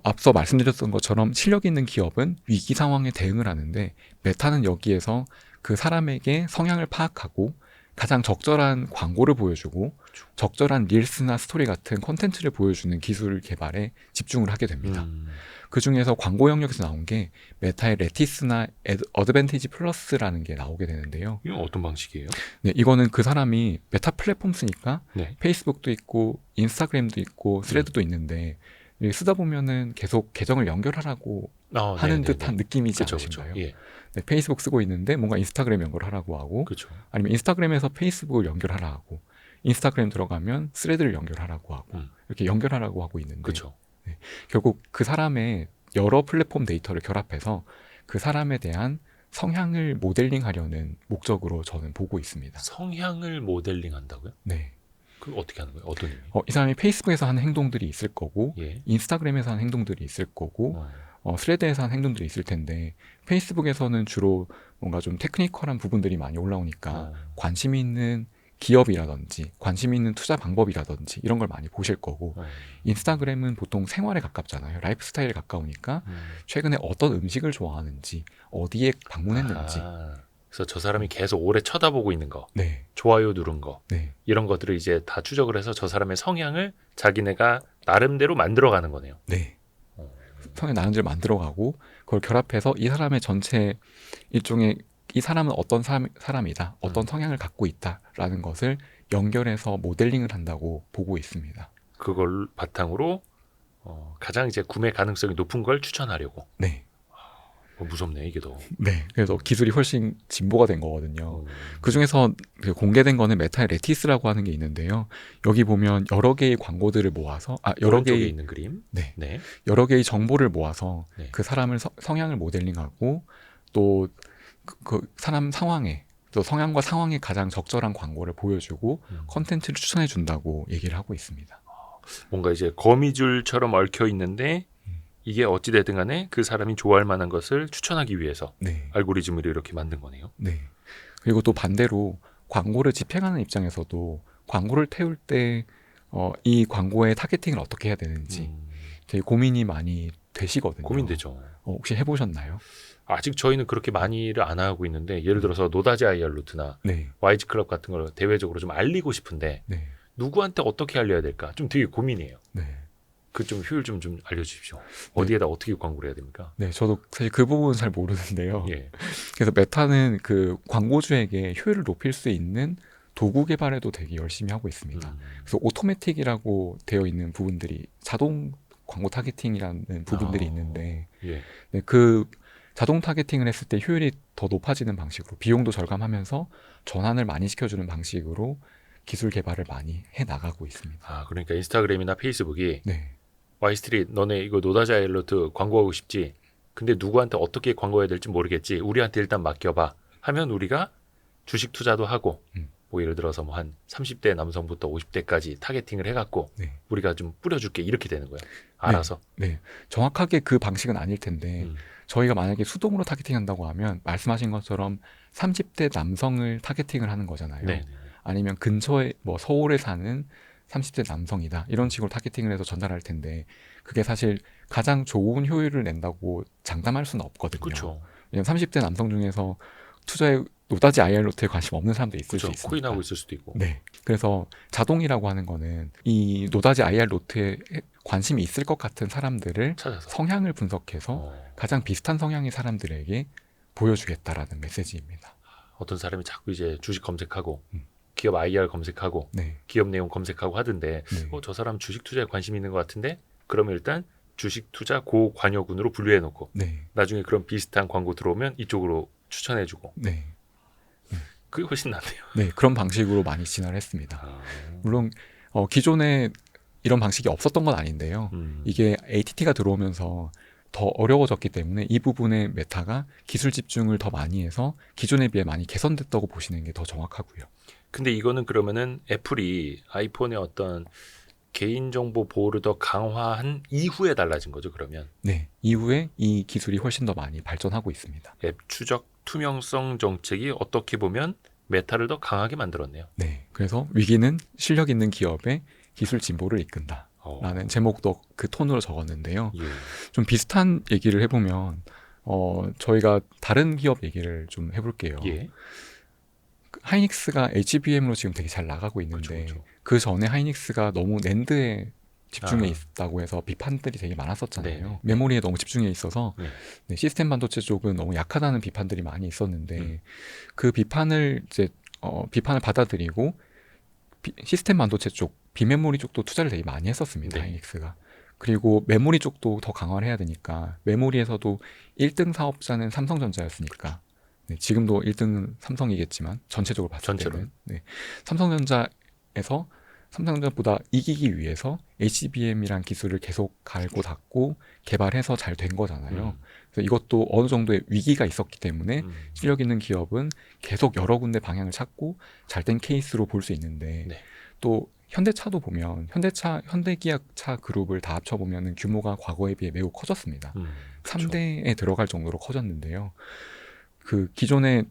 앞서 말씀드렸던 것처럼 실력 있는 기업은 위기 상황에 대응을 하는데 메타는 여기에서 그 사람에게 성향을 파악하고 가장 적절한 광고를 보여주고 적절한 릴스나 스토리 같은 콘텐츠를 보여주는 기술 개발에 집중을 하게 됩니다. 그 중에서 광고 영역에서 나온 게 메타의 레티스나 어드밴티지 플러스라는 게 나오게 되는데요. 이건 어떤 방식이에요? 네, 이거는 그 사람이 메타 플랫폼 쓰니까 네. 페이스북도 있고 인스타그램도 있고 스레드도 있는데 쓰다 보면은 계속 계정을 연결하라고 하는 듯한 느낌이지 않으신가요? 예. 네, 페이스북 쓰고 있는데 뭔가 인스타그램 연결하라고 하고 그렇죠. 아니면 인스타그램에서 페이스북을 연결하라 하고 인스타그램 들어가면 스레드를 연결하라고 하고 이렇게 연결하라고 하고 있는데 그렇죠. 네, 결국 그 사람의 여러 플랫폼 데이터를 결합해서 그 사람에 대한 성향을 모델링하려는 목적으로 저는 보고 있습니다. 성향을 모델링한다고요? 네. 그 어떻게 하는 거예요? 어떤 의미? 이 사람이 페이스북에서 하는 행동들이 있을 거고 예. 인스타그램에서 하는 행동들이 있을 거고 스레드에서 한 행동들이 있을 텐데 페이스북에서는 주로 뭔가 좀 테크니컬한 부분들이 많이 올라오니까 관심 있는 기업이라든지 관심 있는 투자 방법이라든지 이런 걸 많이 보실 거고 인스타그램은 보통 생활에 가깝잖아요. 라이프 스타일에 가까우니까 최근에 어떤 음식을 좋아하는지 어디에 방문했는지 그래서 저 사람이 계속 오래 쳐다보고 있는 거, 네, 좋아요 누른 거 네, 이런 것들을 이제 다 추적을 해서 저 사람의 성향을 자기네가 나름대로 만들어가는 거네요. 네. 성의 나름대로 만들어가고 그걸 결합해서 이 사람의 전체 일종의 이 사람은 어떤 사람이다, 어떤 성향을 갖고 있다라는 것을 연결해서 모델링을 한다고 보고 있습니다. 그걸 바탕으로 가장 이제 구매 가능성이 높은 걸 추천하려고. 네. 무섭네 이게 더. 네. 그래서 기술이 훨씬 진보가 된 거거든요. 그 중에서 공개된 거는 메타의 레티스라고 하는 게 있는데요. 여기 보면 여러 개의 광고들을 모아서 여러 개의 있는 그림. 네. 네. 여러 개의 정보를 모아서 네. 그 사람을 성향을 모델링하고 또 그 사람 상황에 또 성향과 상황에 가장 적절한 광고를 보여주고 컨텐츠를 추천해 준다고 얘기를 하고 있습니다. 뭔가 이제 거미줄처럼 얽혀 있는데 이게 어찌되든 간에 그 사람이 좋아할 만한 것을 추천하기 위해서 네. 알고리즘을 이렇게 만든 거네요. 네. 그리고 또 반대로 광고를 집행하는 입장에서도 광고를 태울 때 이 광고의 타겟팅을 어떻게 해야 되는지 되게 고민이 많이 되시거든요. 고민되죠. 혹시 해보셨나요? 아직 저희는 그렇게 많이를 안 하고 있는데 예를 들어서 노다지 IR 루트나 네. YG 클럽 같은 걸 대외적으로 좀 알리고 싶은데 네. 누구한테 어떻게 알려야 될까? 좀 되게 고민이에요. 네. 그 좀 효율 좀 알려주십시오. 어디에다 어떻게 광고를 해야 됩니까? 네, 저도 사실 그 부분은 잘 모르는데요. 예. 그래서 메타는 그 광고주에게 효율을 높일 수 있는 도구 개발에도 되게 열심히 하고 있습니다. 그래서 오토매틱이라고 되어 있는 부분들이 자동 광고 타겟팅이라는 부분들이 있는데 예. 네, 그 자동 타겟팅을 했을 때 효율이 더 높아지는 방식으로 비용도 절감하면서 전환을 많이 시켜주는 방식으로 기술 개발을 많이 해 나가고 있습니다. 그러니까 인스타그램이나 페이스북이 네. Y스트릿 너네 이거 노다지 아일러트 광고하고 싶지? 근데 누구한테 어떻게 광고해야 될지 모르겠지. 우리한테 일단 맡겨봐. 하면 우리가 주식 투자도 하고 뭐 예를 들어서 뭐 한 30대 남성부터 50대까지 타겟팅을 해갖고 네. 우리가 좀 뿌려줄게 이렇게 되는 거예요. 알아서. 네. 정확하게 그 방식은 아닐 텐데 저희가 만약에 수동으로 타겟팅한다고 하면 말씀하신 것처럼 30대 남성을 타겟팅을 하는 거잖아요. 네. 아니면 근처에 뭐 서울에 사는 30대 남성이다 이런 식으로 타겟팅을 해서 전달할 텐데 그게 사실 가장 좋은 효율을 낸다고 장담할 수는 없거든요. 그렇죠. 왜냐면 30대 남성 중에서 투자에 노다지 IR로트에 관심 없는 사람도 있을 수 있으니까. 코인하고 있을 수도 있고. 네. 그래서 자동이라고 하는 거는 이 노다지 IR로트에 관심이 있을 것 같은 사람들을 찾아서 성향을 분석해서 가장 비슷한 성향의 사람들에게 보여주겠다라는 메시지입니다. 어떤 사람이 자꾸 이제 주식 검색하고 기업 IR 검색하고 네. 기업 내용 검색하고 하던데 네. 저 사람 주식 투자에 관심 있는 것 같은데 그러면 일단 주식 투자 고관여군으로 분류해 놓고 네. 나중에 그런 비슷한 광고 들어오면 이쪽으로 추천해 주고 네. 그게 훨씬 낫네요. 네. 그런 방식으로 많이 진화를 했습니다. 물론 기존에 이런 방식이 없었던 건 아닌데요. 이게 ATT가 들어오면서 더 어려워졌기 때문에 이 부분에 메타가 기술 집중을 더 많이 해서 기존에 비해 많이 개선됐다고 보시는 게 더 정확하고요. 근데 이거는 그러면은 애플이 아이폰의 어떤 개인정보 보호를 더 강화한 이후에 달라진 거죠, 그러면? 네. 이후에 이 기술이 훨씬 더 많이 발전하고 있습니다. 앱 추적 투명성 정책이 어떻게 보면 메타를 더 강하게 만들었네요. 네. 그래서 위기는 실력 있는 기업의 기술 진보를 이끈다. 라는 제목도 그 톤으로 적었는데요. 예. 좀 비슷한 얘기를 해보면 저희가 다른 기업 얘기를 좀 해볼게요. 예. 하이닉스가 HBM으로 지금 되게 잘 나가고 있는데 그렇죠. 그 전에 하이닉스가 너무 낸드에 집중해 있다고 해서 비판들이 되게 많았었잖아요. 네네. 메모리에 너무 집중해 있어서 네. 네, 시스템 반도체 쪽은 너무 약하다는 비판들이 많이 있었는데 그 비판을 이제 비판을 받아들이고 시스템 반도체 쪽, 비메모리 쪽도 투자를 되게 많이 했었습니다. 네. 하이닉스가. 그리고 메모리 쪽도 더 강화를 해야 되니까 메모리에서도 1등 사업자는 삼성전자였으니까 네, 지금도 1등은 삼성이겠지만 전체적으로 봤을 때는 네, 삼성전자에서 삼성전자보다 이기기 위해서 HBM이란 기술을 계속 갈고 닦고 개발해서 잘 된 거잖아요. 그래서 이것도 어느 정도의 위기가 있었기 때문에 실력 있는 기업은 계속 여러 군데 방향을 찾고 잘된 케이스로 볼 수 있는데 네. 또 현대차도 보면 현대기아차 그룹을 다 합쳐 보면은 규모가 과거에 비해 매우 커졌습니다. 그쵸. 3대에 들어갈 정도로 커졌는데요. 그 기존에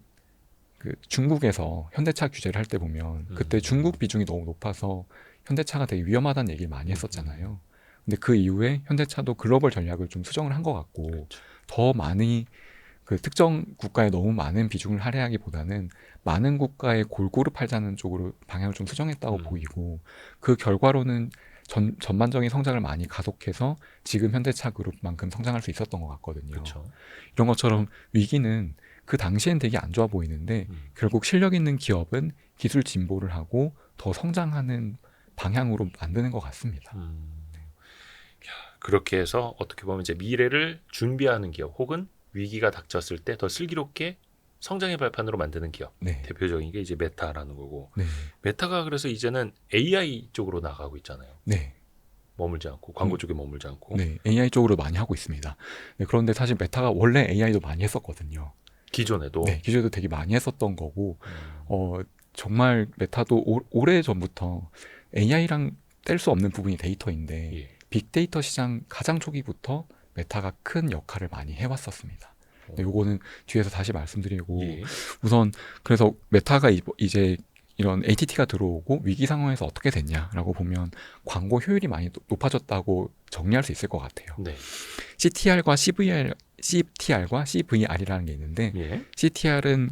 그 중국에서 현대차 규제를 할 때 보면 그때 중국 비중이 너무 높아서 현대차가 되게 위험하다는 얘기를 많이 했었잖아요. 근데 그 이후에 현대차도 글로벌 전략을 좀 수정을 한 것 같고 그쵸. 더 많이 그 특정 국가에 너무 많은 비중을 할애하기보다는 많은 국가에 골고루 팔자는 쪽으로 방향을 좀 수정했다고 보이고 그 결과로는 전반적인 성장을 많이 가속해서 지금 현대차 그룹만큼 성장할 수 있었던 것 같거든요. 그쵸. 이런 것처럼 위기는 그 당시엔 되게 안 좋아 보이는데 결국 실력 있는 기업은 기술 진보를 하고 더 성장하는 방향으로 만드는 것 같습니다. 그렇게 해서 어떻게 보면 이제 미래를 준비하는 기업 혹은 위기가 닥쳤을 때 더 슬기롭게 성장의 발판으로 만드는 기업. 네. 대표적인 게 이제 메타라는 거고. 네. 메타가 그래서 이제는 AI 쪽으로 나가고 있잖아요. 네. 머물지 않고 광고 쪽에 머물지 않고. 네. AI 쪽으로 많이 하고 있습니다. 네, 그런데 사실 메타가 원래 AI도 많이 했었거든요. 기존에도. 네, 기존에도 되게 많이 했었던 거고 정말 메타도 오래 전부터 AI랑 뗄 수 없는 부분이 데이터인데 예. 빅데이터 시장 가장 초기부터 메타가 큰 역할을 많이 해왔었습니다. 네, 요거는 뒤에서 다시 말씀드리고 예. 우선 그래서 메타가 이제 이런 ATT가 들어오고 위기 상황에서 어떻게 됐냐라고 보면 광고 효율이 많이 높아졌다고 정리할 수 있을 것 같아요. 네. CTR과 CTR과 CVR이라는 게 있는데 예. CTR은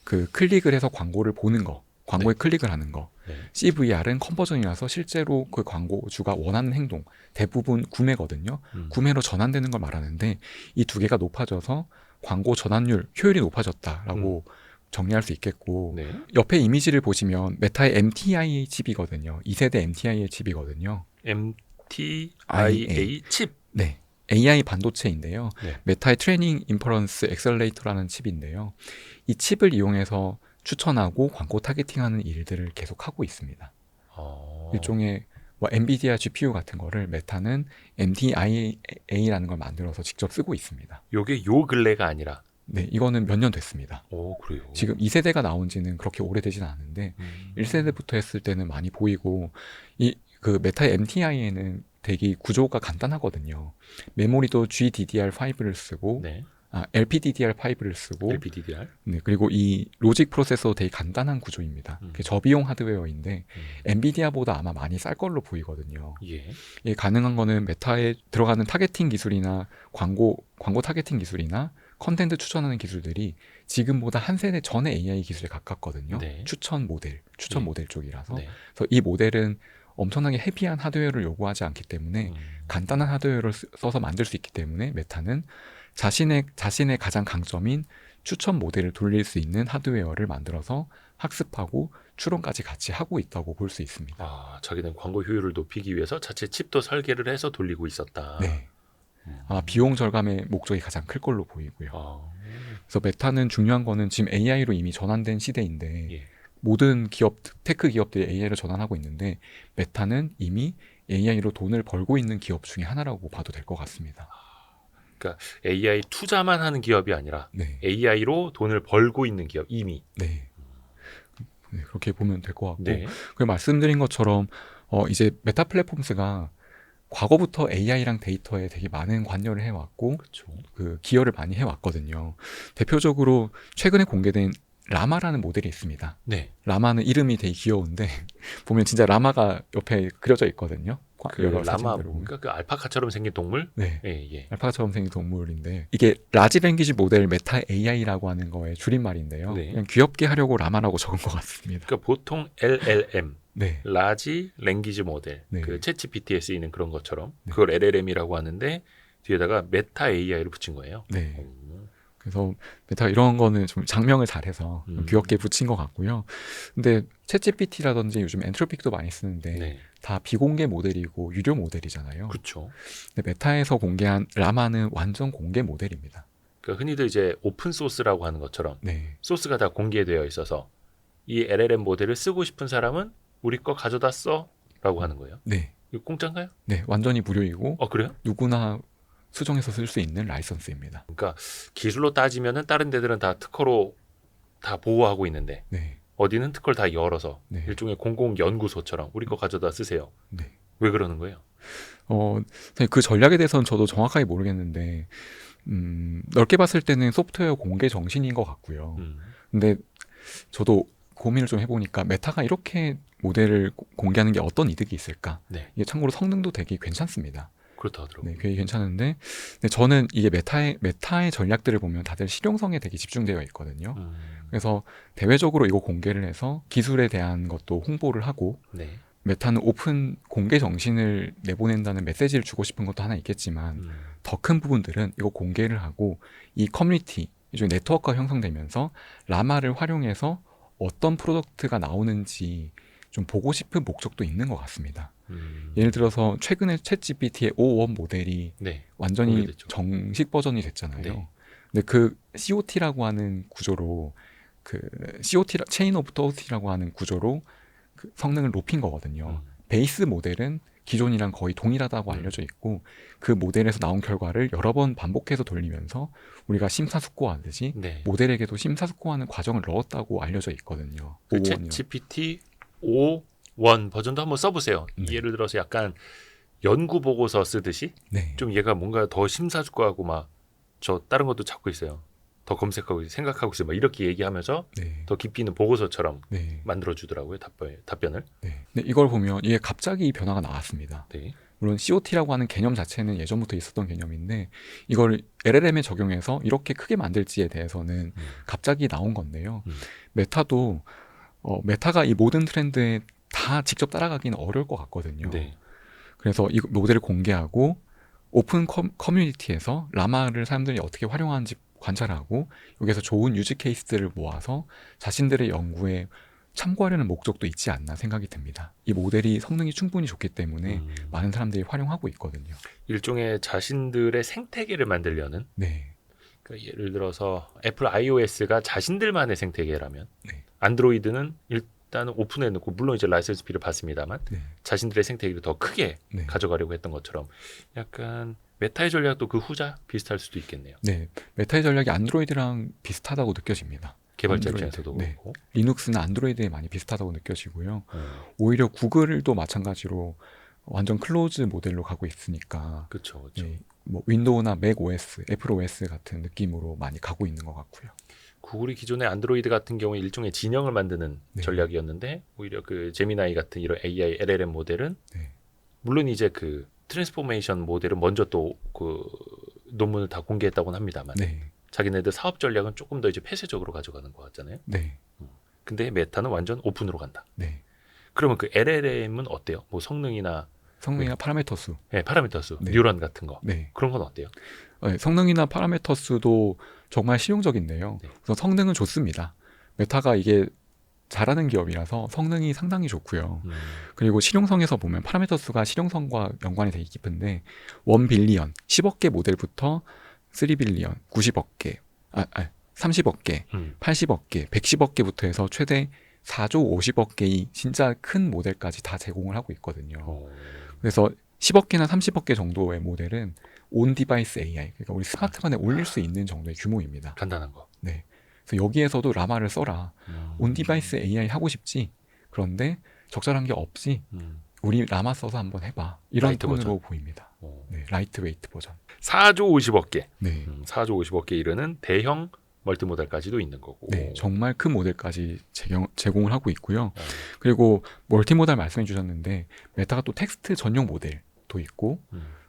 그 클릭을 해서 광고를 보는 거, 광고에 클릭을 하는 거. 네. CVR은 컨버전이라서 실제로 그 광고주가 원하는 행동, 대부분 구매거든요. 구매로 전환되는 걸 말하는데 이 두 개가 높아져서 광고 전환율, 효율이 높아졌다라고 정리할 수 있겠고 네. 옆에 이미지를 보시면 메타의 MTI 칩이거든요. 2세대 MTI의 칩이거든요. MTIA 칩. 네. AI 반도체인데요. 네. 메타의 트레이닝 인퍼런스 엑셀레이터라는 칩인데요. 이 칩을 이용해서 추천하고 광고 타겟팅하는 일들을 계속하고 있습니다. 일종의 뭐 엔비디아 GPU 같은 거를 메타는 MTIA라는 걸 만들어서 직접 쓰고 있습니다. 요게 요 근래가 아니라. 네, 이거는 몇 년 됐습니다. 오, 그래요. 지금 2세대가 나온 지는 그렇게 오래되진 않은데 1세대부터 했을 때는 많이 보이고 이 그 메타의 MTI에는 되게 구조가 간단하거든요. 메모리도 GDDR5를 쓰고 네. LPDDR5를 쓰고 LPDDR. 네, 그리고 이 로직 프로세서 되게 간단한 구조입니다. 저비용 하드웨어인데 엔비디아보다 아마 많이 쌀 걸로 보이거든요. 예. 이게 가능한 거는 메타에 들어가는 타겟팅 기술이나 광고 타겟팅 기술이나 컨텐츠 추천하는 기술들이 지금보다 한 세대 전의 AI 기술에 가깝거든요. 네. 추천 모델 쪽이라서. 네. 그래서 이 모델은 엄청나게 헤비한 하드웨어를 요구하지 않기 때문에 간단한 하드웨어를 써서 만들 수 있기 때문에 메타는 자신의 가장 강점인 추천 모델을 돌릴 수 있는 하드웨어를 만들어서 학습하고 추론까지 같이 하고 있다고 볼 수 있습니다. 아, 자기는 광고 효율을 높이기 위해서 자체 칩도 설계를 해서 돌리고 있었다. 네. 비용 절감의 목적이 가장 클 걸로 보이고요. 그래서 메타는 중요한 거는 지금 AI로 이미 전환된 시대인데 예. 모든 테크 기업들이 AI로 전환하고 있는데 메타는 이미 AI로 돈을 벌고 있는 기업 중에 하나라고 봐도 될 것 같습니다. 그러니까 AI 투자만 하는 기업이 아니라 네. AI로 돈을 벌고 있는 기업 이미. 네. 네, 그렇게 보면 될 것 같고 네. 그 말씀드린 것처럼 이제 메타 플랫폼스가 과거부터 AI랑 데이터에 되게 많은 관여를 해왔고 그렇죠. 그 기여를 많이 해왔거든요. 대표적으로 최근에 공개된 라마라는 모델이 있습니다. 네. 라마는 이름이 되게 귀여운데 보면 진짜 라마가 옆에 그려져 있거든요. 그 여러 라마 사진들을 보면. 뭔가 그 알파카처럼 생긴 동물? 네. 예, 예. 알파카처럼 생긴 동물인데 이게 라지 랭귀지 모델 메타 AI라고 하는 거의 줄임말인데요. 네. 그냥 귀엽게 하려고 라마라고 적은 것 같습니다. 그러니까 보통 LLM, 네. 라지 랭귀지 모델, 네. 그 챗GPT에 쓰이는 그런 것처럼 네. 그걸 LLM이라고 하는데 뒤에다가 메타 AI를 붙인 거예요. 네. 그래서 메타가 이런 거는 좀 장명을 잘해서 좀 귀엽게 붙인 것 같고요. 근데 챗GPT라든지 요즘 엔트로픽도 많이 쓰는데 네. 다 비공개 모델이고 유료 모델이잖아요. 그렇죠. 근데 메타에서 공개한 라마는 완전 공개 모델입니다. 그러니까 흔히들 이제 오픈 소스라고 하는 것처럼 네. 소스가 다 공개되어 있어서 이 LLM 모델을 쓰고 싶은 사람은 우리 거 가져다 써라고 하는 거예요. 네. 이거 공짜인가요? 네. 완전히 무료이고 그래요? 누구나 수정해서 쓸 수 있는 라이선스입니다. 그러니까 기술로 따지면은 다른 데들은 다 특허로 다 보호하고 있는데 네. 어디는 특허를 다 열어서 네. 일종의 공공연구소처럼 우리 거 가져다 쓰세요. 네. 왜 그러는 거예요? 사실 그 전략에 대해서는 저도 정확하게 모르겠는데 넓게 봤을 때는 소프트웨어 공개 정신인 것 같고요. 근데 저도 고민을 좀 해보니까 메타가 이렇게 모델을 공개하는 게 어떤 이득이 있을까? 네. 이게 참고로 성능도 되게 괜찮습니다. 그렇다 하더라고요. 네, 되게 괜찮은데 근데 저는 이게 메타의 전략들을 보면 다들 실용성에 되게 집중되어 있거든요. 그래서 대외적으로 이거 공개를 해서 기술에 대한 것도 홍보를 하고 네. 메타는 오픈 공개 정신을 내보낸다는 메시지를 주고 싶은 것도 하나 있겠지만 더 큰 부분들은 이거 공개를 하고 이 커뮤니티, 일종의 네트워크가 형성되면서 라마를 활용해서 어떤 프로덕트가 나오는지 좀 보고 싶은 목적도 있는 것 같습니다. 예를 들어서 최근에 챗GPT의 O1 모델이 네. 완전히 공개됐죠. 정식 버전이 됐잖아요. 네. 근데 그 COT라고 하는 구조로 COT 체인 오브 토트라고 하는 구조로 그 성능을 높인 거거든요. 베이스 모델은 기존이랑 거의 동일하다고 알려져 있고 그 모델에서 나온 결과를 여러 번 반복해서 돌리면서 우리가 심사숙고하듯이 네. 모델에게도 심사숙고하는 과정을 넣었다고 알려져 있거든요. 그 O1이요. 챗GPT 5.1 버전도 한번 써보세요. 네. 예를 들어서 약간 연구 보고서 쓰듯이 네. 좀 얘가 뭔가 더 심사숙고하고 막 저 다른 것도 찾고 있어요. 더 검색하고 있어요. 생각하고 있어요. 막 이렇게 얘기하면서 네. 더 깊이 있는 보고서처럼 네. 만들어주더라고요. 답변을. 네. 근데 이걸 보면 이게 갑자기 이 변화가 나왔습니다. 네. 물론 COT라고 하는 개념 자체는 예전부터 있었던 개념인데 이걸 LLM에 적용해서 이렇게 크게 만들지에 대해서는 갑자기 나온 건데요. 메타도 메타가 이 모든 트렌드에 다 직접 따라가기는 어려울 것 같거든요. 네. 그래서 이 모델을 공개하고 오픈 커뮤니티에서 라마를 사람들이 어떻게 활용하는지 관찰하고 여기서 좋은 유즈 케이스들을 모아서 자신들의 연구에 참고하려는 목적도 있지 않나 생각이 듭니다. 이 모델이 성능이 충분히 좋기 때문에 많은 사람들이 활용하고 있거든요. 일종의 자신들의 생태계를 만들려는. 네. 그러니까 예를 들어서 애플 iOS가 자신들만의 생태계라면 네. 안드로이드는 일단은 오픈해 놓고 물론 이제 라이센스 피를 받습니다만 네. 자신들의 생태계를 더 크게 네. 가져가려고 했던 것처럼 약간 메타의 전략도 그 후자 비슷할 수도 있겠네요. 네. 메타의 전략이 안드로이드랑 비슷하다고 느껴집니다. 개발자 안드로이드. 입장에서도 네. 그렇고. 리눅스나 안드로이드에 많이 비슷하다고 느껴지고요. 오히려 구글도 마찬가지로 완전 클로즈 모델로 가고 있으니까 그렇죠. 그렇죠. 네, 뭐 윈도우나 맥 OS, 애플 OS 같은 느낌으로 많이 가고 있는 것 같고요. 구글이 기존의 안드로이드 같은 경우에 일종의 진영을 만드는 네. 전략이었는데 오히려 그 제미나이 같은 이런 AI LLM 모델은 네. 물론 이제 그 트랜스포메이션 모델은 먼저 또 그 논문을 다 공개했다고는 합니다만 네. 자기네들 사업 전략은 조금 더 이제 폐쇄적으로 가져가는 것 같잖아요. 네. 근데 메타는 완전 오픈으로 간다. 네. 그러면 그 LLM은 어때요? 뭐 성능이나 성능이나 파라미터 수. 네, 파라미터 수, 네. 뉴런 같은 거 네. 그런 건 어때요? 네, 성능이나 파라미터 수도 정말 실용적인데요. 네. 그래서 성능은 좋습니다. 메타가 이게 잘하는 기업이라서 성능이 상당히 좋고요. 그리고 실용성에서 보면 파라미터 수가 실용성과 연관이 되게 깊은데 1빌리언, 10억 개 모델부터 3빌리언, 90억 개, 30억 개, 80억 개, 110억 개부터 해서 최대 4조 50억 개의 진짜 큰 모델까지 다 제공을 하고 있거든요. 그래서 10억 개나 30억 개 정도의 모델은 온 디바이스 AI, 그러니까 우리 스마트폰에 올릴 수 있는 정도의 규모입니다. 간단한 거. 네. 그래서 여기에서도 라마를 써라. 온 디바이스 AI 하고 싶지. 그런데 적절한 게 없지. 우리 라마 써서 한번 해봐. 이런 라이트 톤으로 보입니다. 네, 라이트 웨이트 버전. 4조 50억 개. 네. 4조 50억 개 이르는 대형 멀티모델까지도 있는 거고. 네, 정말 큰 모델까지 제공을 하고 있고요. 그리고 멀티모달 말씀해 주셨는데 메타가 또 텍스트 전용 모델도 있고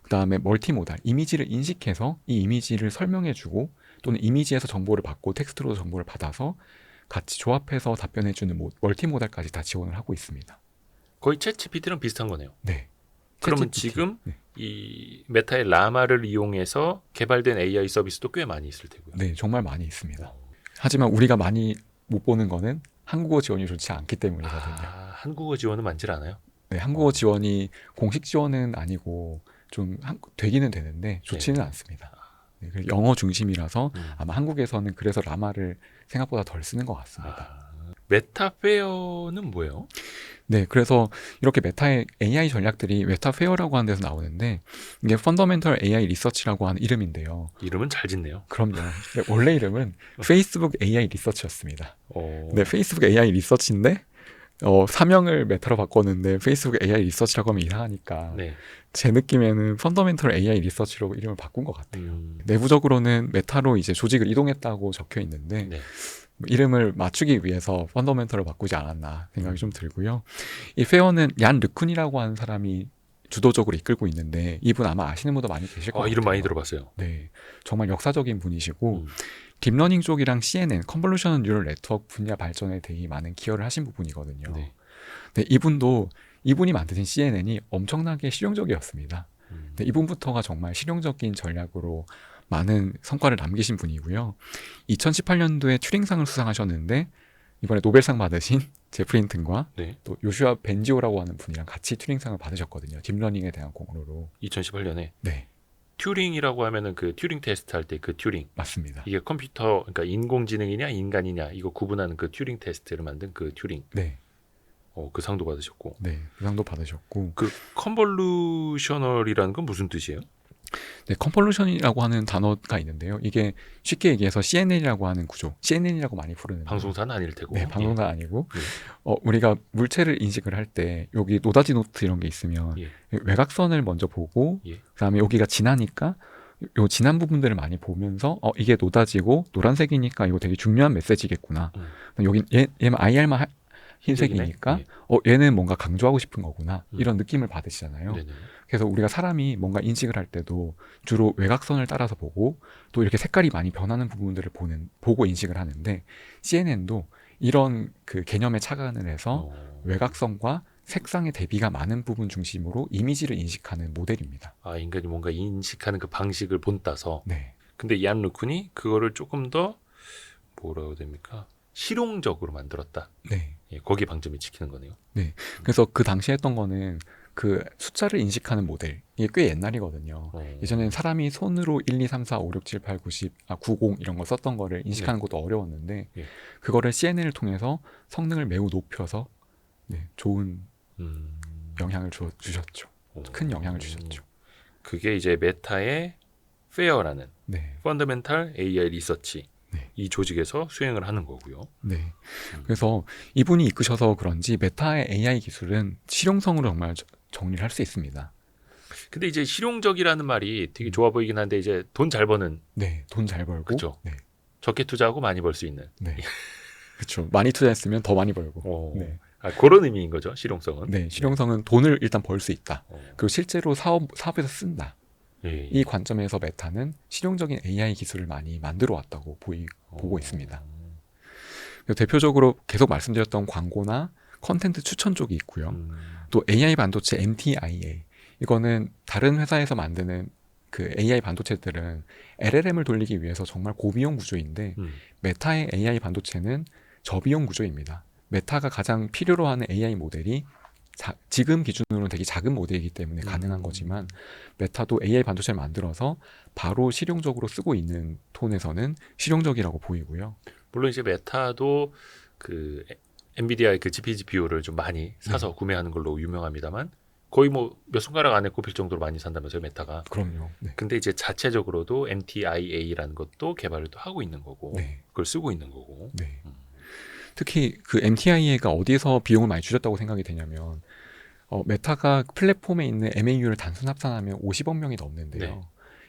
그다음에 멀티모달, 이미지를 인식해서 이 이미지를 설명해 주고 또는 이미지에서 정보를 받고 텍스트로 정보를 받아서 같이 조합해서 답변해 주는 멀티모달까지 다 지원을 하고 있습니다. 거의 챗GPT랑 비슷한 거네요. 네. 그러면 챗GPT. 지금 네. 이 메타의 라마를 이용해서 개발된 AI 서비스도 꽤 많이 있을 테고요. 네, 정말 많이 있습니다. 하지만 우리가 많이 못 보는 거는 한국어 지원이 좋지 않기 때문이거든요. 한국어 지원은 많질 않아요? 네, 한국어 지원이 공식 지원은 아니고 좀 되기는 되는데 좋지는 않습니다. 네, 영어 중심이라서 아마 한국에서는 그래서 라마를 생각보다 덜 쓰는 것 같습니다. 메타페어는 뭐예요? 네, 그래서 이렇게 메타의 AI 전략들이 메타페어라고 하는 데서 나오는데 이게 펀더멘털 AI 리서치라고 하는 이름인데요. 이름은 잘 짓네요. 그럼요. 근데 원래 이름은 페이스북 AI 리서치였습니다. 어... 네, 페이스북 AI 리서치인데 사명을 메타로 바꿨는데 페이스북 AI 리서치라고 하면 이상하니까 네. 제 느낌에는 펀더멘털 AI 리서치로 이름을 바꾼 것 같아요. 내부적으로는 메타로 이제 조직을 이동했다고 적혀 있는데 네. 이름을 맞추기 위해서 펀더멘털을 바꾸지 않았나 생각이 좀 들고요. 이 페어는 얀 르쿤이라고 하는 사람이 주도적으로 이끌고 있는데 이분 아마 아시는 분도 많이 계실 것 같아요. 이름 많이 들어봤어요. 네, 정말 역사적인 분이시고 딥러닝 쪽이랑 CNN, 컨볼루셔널 뉴럴 네트워크 분야 발전에 되게 많은 기여를 하신 부분이거든요. 네. 네, 이분이 만드신 CNN이 엄청나게 실용적이었습니다. 네, 이분부터가 정말 실용적인 전략으로 많은 성과를 남기신 분이고요. 2018년도에 튜링상을 수상하셨는데 이번에 노벨상 받으신 제프리 힌튼과 네. 또 요슈아 벤지오라고 하는 분이랑 같이 튜링상을 받으셨거든요. 딥러닝에 대한 공로로. 2018년에 네, 튜링이라고 하면은 그 튜링 테스트 할 때 그 튜링. 맞습니다. 이게 컴퓨터, 그러니까 인공지능이냐 인간이냐 이거 구분하는 그 튜링 테스트를 만든 그 튜링. 네, 그 상도 받으셨고. 네, 그 상도 받으셨고. 그 컨볼루셔널이라는 건 무슨 뜻이에요? 네, 컨볼루션이라고 하는 단어가 있는데요. 이게 쉽게 얘기해서 CNN이라고 하는 구조, CNN이라고 많이 부르는 방송사는 아닐 테고. 네, 방송사 아니고 예. 우리가 물체를 인식을 할 때 여기 노다지 노트 이런 게 있으면 예. 외곽선을 먼저 보고 예. 그다음에 여기가 진하니까 요 진한 부분들을 많이 보면서 이게 노다지고 노란색이니까 이거 되게 중요한 메시지겠구나. 여기 얘는 IR만 흰색이니까 얘는 뭔가 강조하고 싶은 거구나. 이런 느낌을 받으시잖아요. 네네. 그래서 우리가 사람이 뭔가 인식을 할 때도 주로 외곽선을 따라서 보고 또 이렇게 색깔이 많이 변하는 부분들을 보고 인식을 하는데 CNN도 이런 그 개념에 착안을 해서 외곽선과 색상의 대비가 많은 부분 중심으로 이미지를 인식하는 모델입니다. 인간이 뭔가 인식하는 그 방식을 본따서. 네. 근데 얀 루쿤이 그거를 조금 더 뭐라고 됩니까? 실용적으로 만들었다. 네. 예, 거기에 방점이 찍히는 거네요. 네. 그래서 그 당시에 했던 거는 그 숫자를 인식하는 모델, 이게 꽤 옛날이거든요. 예전에는 사람이 손으로 1, 2, 3, 4, 5, 6, 7, 8, 9, 10, 90 이런 거 썼던 거를 인식하는 것도 어려웠는데 그거를 CNN을 통해서 성능을 매우 높여서 좋은 영향을 주셨죠. 큰 영향을 주셨죠. 그게 이제 메타의 페어라는 네. 펀더멘탈 AI 리서치 네. 이 조직에서 수행을 하는 거고요. 네. 그래서 이분이 이끄셔서 그런지 메타의 AI 기술은 실용성으로 정말 정리를 할 수 있습니다. 근데 이제 실용적이라는 말이 되게 좋아 보이긴 한데 이제 돈 잘 버는. 네, 돈 잘 벌고. 그렇죠. 네. 적게 투자하고 많이 벌 수 있는. 네. 그렇죠. 많이 투자했으면 더 많이 벌고. 네. 그런 의미인 거죠. 실용성은. 네, 실용성은 돈을 일단 벌 수 있다. 그리고 실제로 사업에서 쓴다. 예. 이 관점에서 메타는 실용적인 AI 기술을 많이 만들어 왔다고 보고 있습니다. 대표적으로 계속 말씀드렸던 광고나 컨텐트 추천 쪽이 있고요. 또 AI 반도체 MTIA, 이거는 다른 회사에서 만드는 그 AI 반도체들은 LLM을 돌리기 위해서 정말 고비용 구조인데 메타의 AI 반도체는 저비용 구조입니다. 메타가 가장 필요로 하는 AI 모델이 지금 기준으로는 되게 작은 모델이기 때문에 가능한 거지만 메타도 AI 반도체를 만들어서 바로 실용적으로 쓰고 있는 톤에서는 실용적이라고 보이고요. 물론 이제 메타도 그 엔비디아의 그 GPGPU를 좀 많이 사서 구매하는 걸로 유명합니다만 거의 뭐 몇 손가락 안에 꼽힐 정도로 많이 산다면서요, 메타가. 그럼요. 네. 근데 이제 자체적으로도 MTIA라는 것도 개발을 또 하고 있는 거고 네. 그걸 쓰고 있는 거고. 네. 특히 그 MTIA가 어디서 비용을 많이 줄였다고 생각이 되냐면 메타가 플랫폼에 있는 MAU를 단순 합산하면 50억 명이 넘는데요. 네.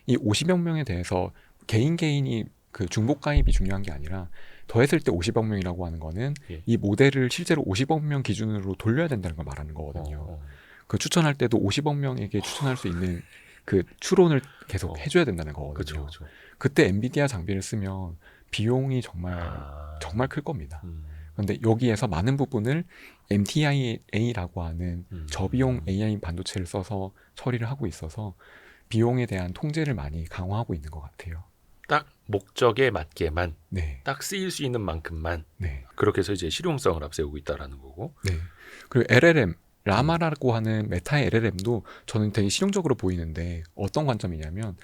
이 50억 명에 대해서 개인이 그 중복 가입이 중요한 게 아니라 더했을 때 50억 명이라고 하는 거는 이 모델을 실제로 50억 명 기준으로 돌려야 된다는 걸 말하는 거거든요. 그 추천할 때도 50억 명에게 추천할 수 있는 그 추론을 계속 해줘야 된다는 거거든요. 그쵸. 그때 엔비디아 장비를 쓰면 비용이 정말 클 겁니다. 그런데 여기에서 많은 부분을 MTIA라고 하는 저비용 AI 반도체를 써서 처리를 하고 있어서 비용에 대한 통제를 많이 강화하고 있는 것 같아요. 딱 목적에 맞게만, 네. 딱 쓰일 수 있는 만큼만. 네. 그렇게 해서 이제 실용성을 앞세우고 있다라는 거고. 네. 그리고 LLM 라마라고 하는 메타의 LLM도 저는 되게 실용적으로 보이는데 어떤 관점이냐면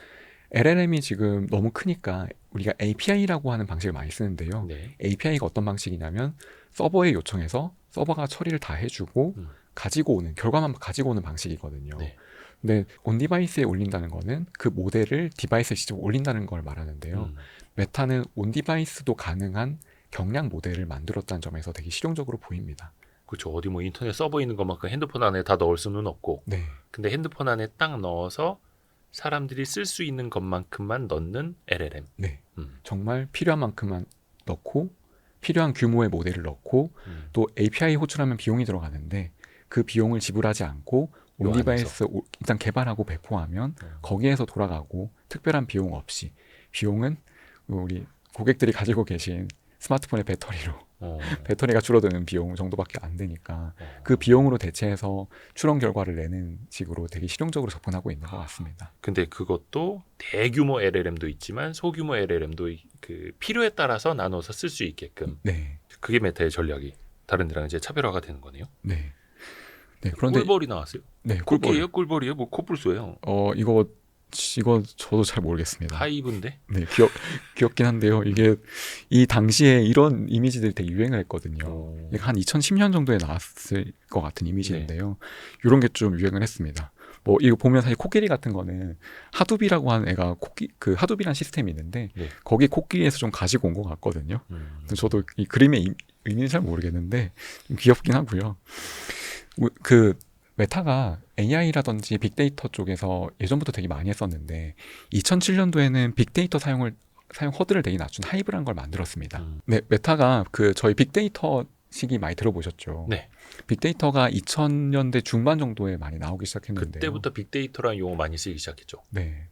LLM이 지금 너무 크니까 우리가 API라고 하는 방식을 많이 쓰는데요. 네. API가 어떤 방식이냐면 서버에 요청해서 서버가 처리를 다 해주고 음. 가지고 오는 결과만 가지고 오는 방식이거든요. 네. 근데 온 디바이스에 올린다는 거는 그 모델을 디바이스에 직접 올린다는 걸 말하는데요. 메타는 온 디바이스도 가능한 경량 모델을 만들었다는 점에서 되게 실용적으로 보입니다. 그렇죠. 어디 뭐 인터넷 서버 있는 것만큼 핸드폰 안에 다 넣을 수는 없고, 네, 근데 핸드폰 안에 딱 넣어서 사람들이 쓸 수 있는 것만큼만 넣는 LLM. 네. 음. 정말 필요한 만큼만 넣고 필요한 규모의 모델을 넣고 또 API 호출하면 비용이 들어가는데 그 비용을 지불하지 않고 온 요 디바이스 일단 개발하고 배포하면 거기에서 돌아가고 특별한 비용 없이 비용은 우리 고객들이 가지고 계신 스마트폰의 배터리가 줄어드는 비용 정도밖에 안 되니까 그 비용으로 대체해서 추론 결과를 내는 식으로 되게 실용적으로 접근하고 있는 것 같습니다. 근데 그것도 대규모 LLM도 있지만 소규모 LLM도 그 필요에 따라서 나눠서 쓸 수 있게끔. 네, 그게 메타의 전략이 다른 데랑 이제 차별화가 되는 거네요. 네, 네. 그런데 꿀벌이 나왔어요. 네, 꿀벌이에요? 꿀벌이에요? 뭐 코뿔소예요? 이거 저도 잘 모르겠습니다. 하이브인데? 네, 귀엽긴 한데요. 이게 이 당시에 이런 이미지들이 되게 유행을 했거든요. 이게 한 2010년 정도에 나왔을 것 같은 이미지인데요. 이런 게 좀 유행을 했습니다. 뭐 이거 보면 사실 코끼리 같은 거는 하두비라고 하는 애가 그 하두비라는 시스템이 있는데 네. 거기 코끼리에서 좀 가지고 온 것 같거든요. 저도 이 그림의 의미는 잘 모르겠는데 좀 귀엽긴 하고요. 그 메타가 AI라든지 빅데이터 쪽에서 예전부터 되게 많이 했었는데 2007년도에는 빅데이터 사용 허들을 되게 낮춘 하이브라는 걸 만들었습니다. 네, 메타가 그 저희 빅데이터 시기 많이 들어보셨죠? 네. 빅데이터가 2000년대 중반 정도에 많이 나오기 시작했는데요. 그때부터 빅데이터라는 용어 많이 쓰기 시작했죠. 네.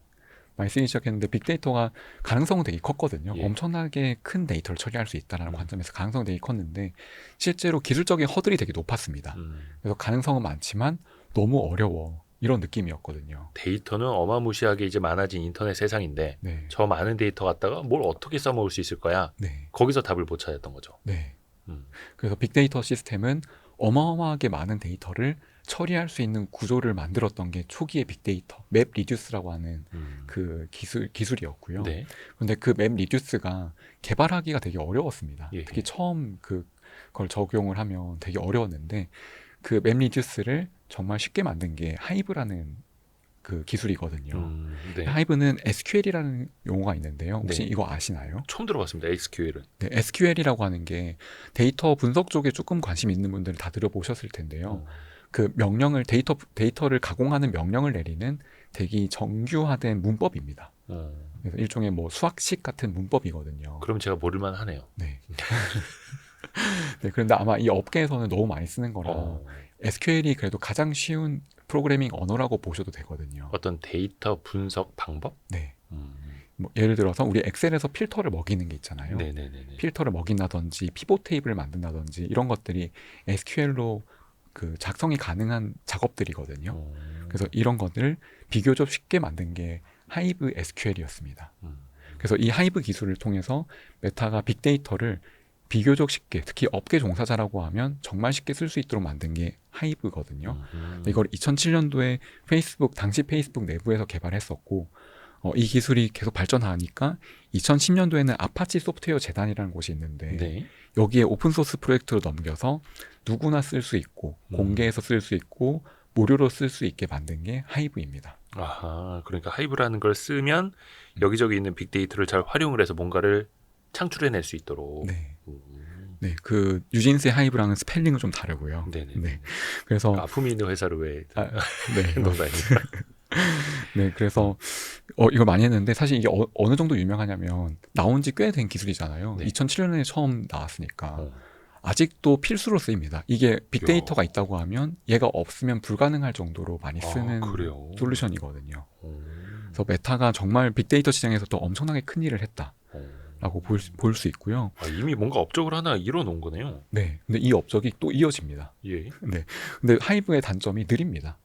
많이 쓰기 시작했는데 빅데이터가 가능성은 되게 컸거든요. 예. 엄청나게 큰 데이터를 처리할 수 있다는 관점에서 가능성은 되게 컸는데 실제로 기술적인 허들이 되게 높았습니다. 그래서 가능성은 많지만 너무 어려워 이런 느낌이었거든요. 데이터는 어마무시하게 이제 많아진 인터넷 세상인데 네. 저 많은 데이터 갖다가 뭘 어떻게 써먹을 수 있을 거야? 네. 거기서 답을 못 찾았던 거죠. 네. 음. 그래서 빅데이터 시스템은 어마어마하게 많은 데이터를 처리할 수 있는 구조를 만들었던 게 초기의 빅데이터, 맵 리듀스라고 하는 그 기술이었고요. 네. 그런데 그 맵 리듀스가 개발하기가 되게 어려웠습니다. 예. 특히 처음 그걸 적용을 하면 되게 어려웠는데 그 맵 리듀스를 정말 쉽게 만든 게 하이브라는 그 기술이거든요. 네. 하이브는 SQL이라는 용어가 있는데요. 혹시 네. 이거 아시나요? 처음 들어봤습니다. SQL은. 네, SQL이라고 하는 게 데이터 분석 쪽에 조금 관심 있는 분들은 다 들어보셨을 텐데요. 그 명령을 데이터를 가공하는 명령을 내리는 되게 정규화된 문법입니다. 그래서 일종의 뭐 수학식 같은 문법이거든요. 그럼 제가 모를만 하네요. 네. 네, 그런데 아마 이 업계에서는 너무 많이 쓰는 거라 SQL이 그래도 가장 쉬운 프로그래밍 언어라고 보셔도 되거든요. 어떤 데이터 분석 방법? 네. 뭐 예를 들어서 우리 엑셀에서 필터를 먹이는 게 있잖아요. 네네네. 필터를 먹인다든지 피봇 테이블을 만든다든지 이런 것들이 SQL로 그 작성이 가능한 작업들이거든요. 그래서 이런 것들을 비교적 쉽게 만든 게 하이브 SQL이었습니다. 그래서 이 하이브 기술을 통해서 메타가 빅데이터를 비교적 쉽게, 특히 업계 종사자라고 하면 정말 쉽게 쓸 수 있도록 만든 게 하이브거든요. 이걸 2007년도에 당시 페이스북 내부에서 개발했었고 이 기술이 계속 발전하니까 2010년도에는 아파치 소프트웨어 재단이라는 곳이 있는데 네. 여기에 오픈소스 프로젝트로 넘겨서 누구나 쓸 수 있고 공개해서 쓸 수 있고 무료로 쓸 수 있게 만든 게 하이브입니다. 아하, 그러니까 하이브라는 걸 쓰면 여기저기 있는 빅데이터를 잘 활용을 해서 뭔가를 창출해낼 수 있도록. 네. 네, 그 뉴진스의 하이브랑은 스펠링은 좀 다르고요. 네네. 네, 그래서 아픔이 있는 회사를 왜 네, 농담입니다. 네, 그래서 이걸 많이 했는데 사실 이게 어느 정도 유명하냐면 나온 지 꽤 된 기술이잖아요. 네. 2007년에 처음 나왔으니까 아직도 필수로 쓰입니다. 이게 빅데이터가 있다고 하면 얘가 없으면 불가능할 정도로 많이 쓰는 그래요? 솔루션이거든요. 그래서 메타가 정말 빅데이터 시장에서 또 엄청나게 큰 일을 했다라고 볼 수 있고요. 이미 뭔가 업적을 하나 이뤄놓은 거네요. 네, 근데 이 업적이 또 이어집니다. 예. 네, 근데 하이브의 단점이 느립니다.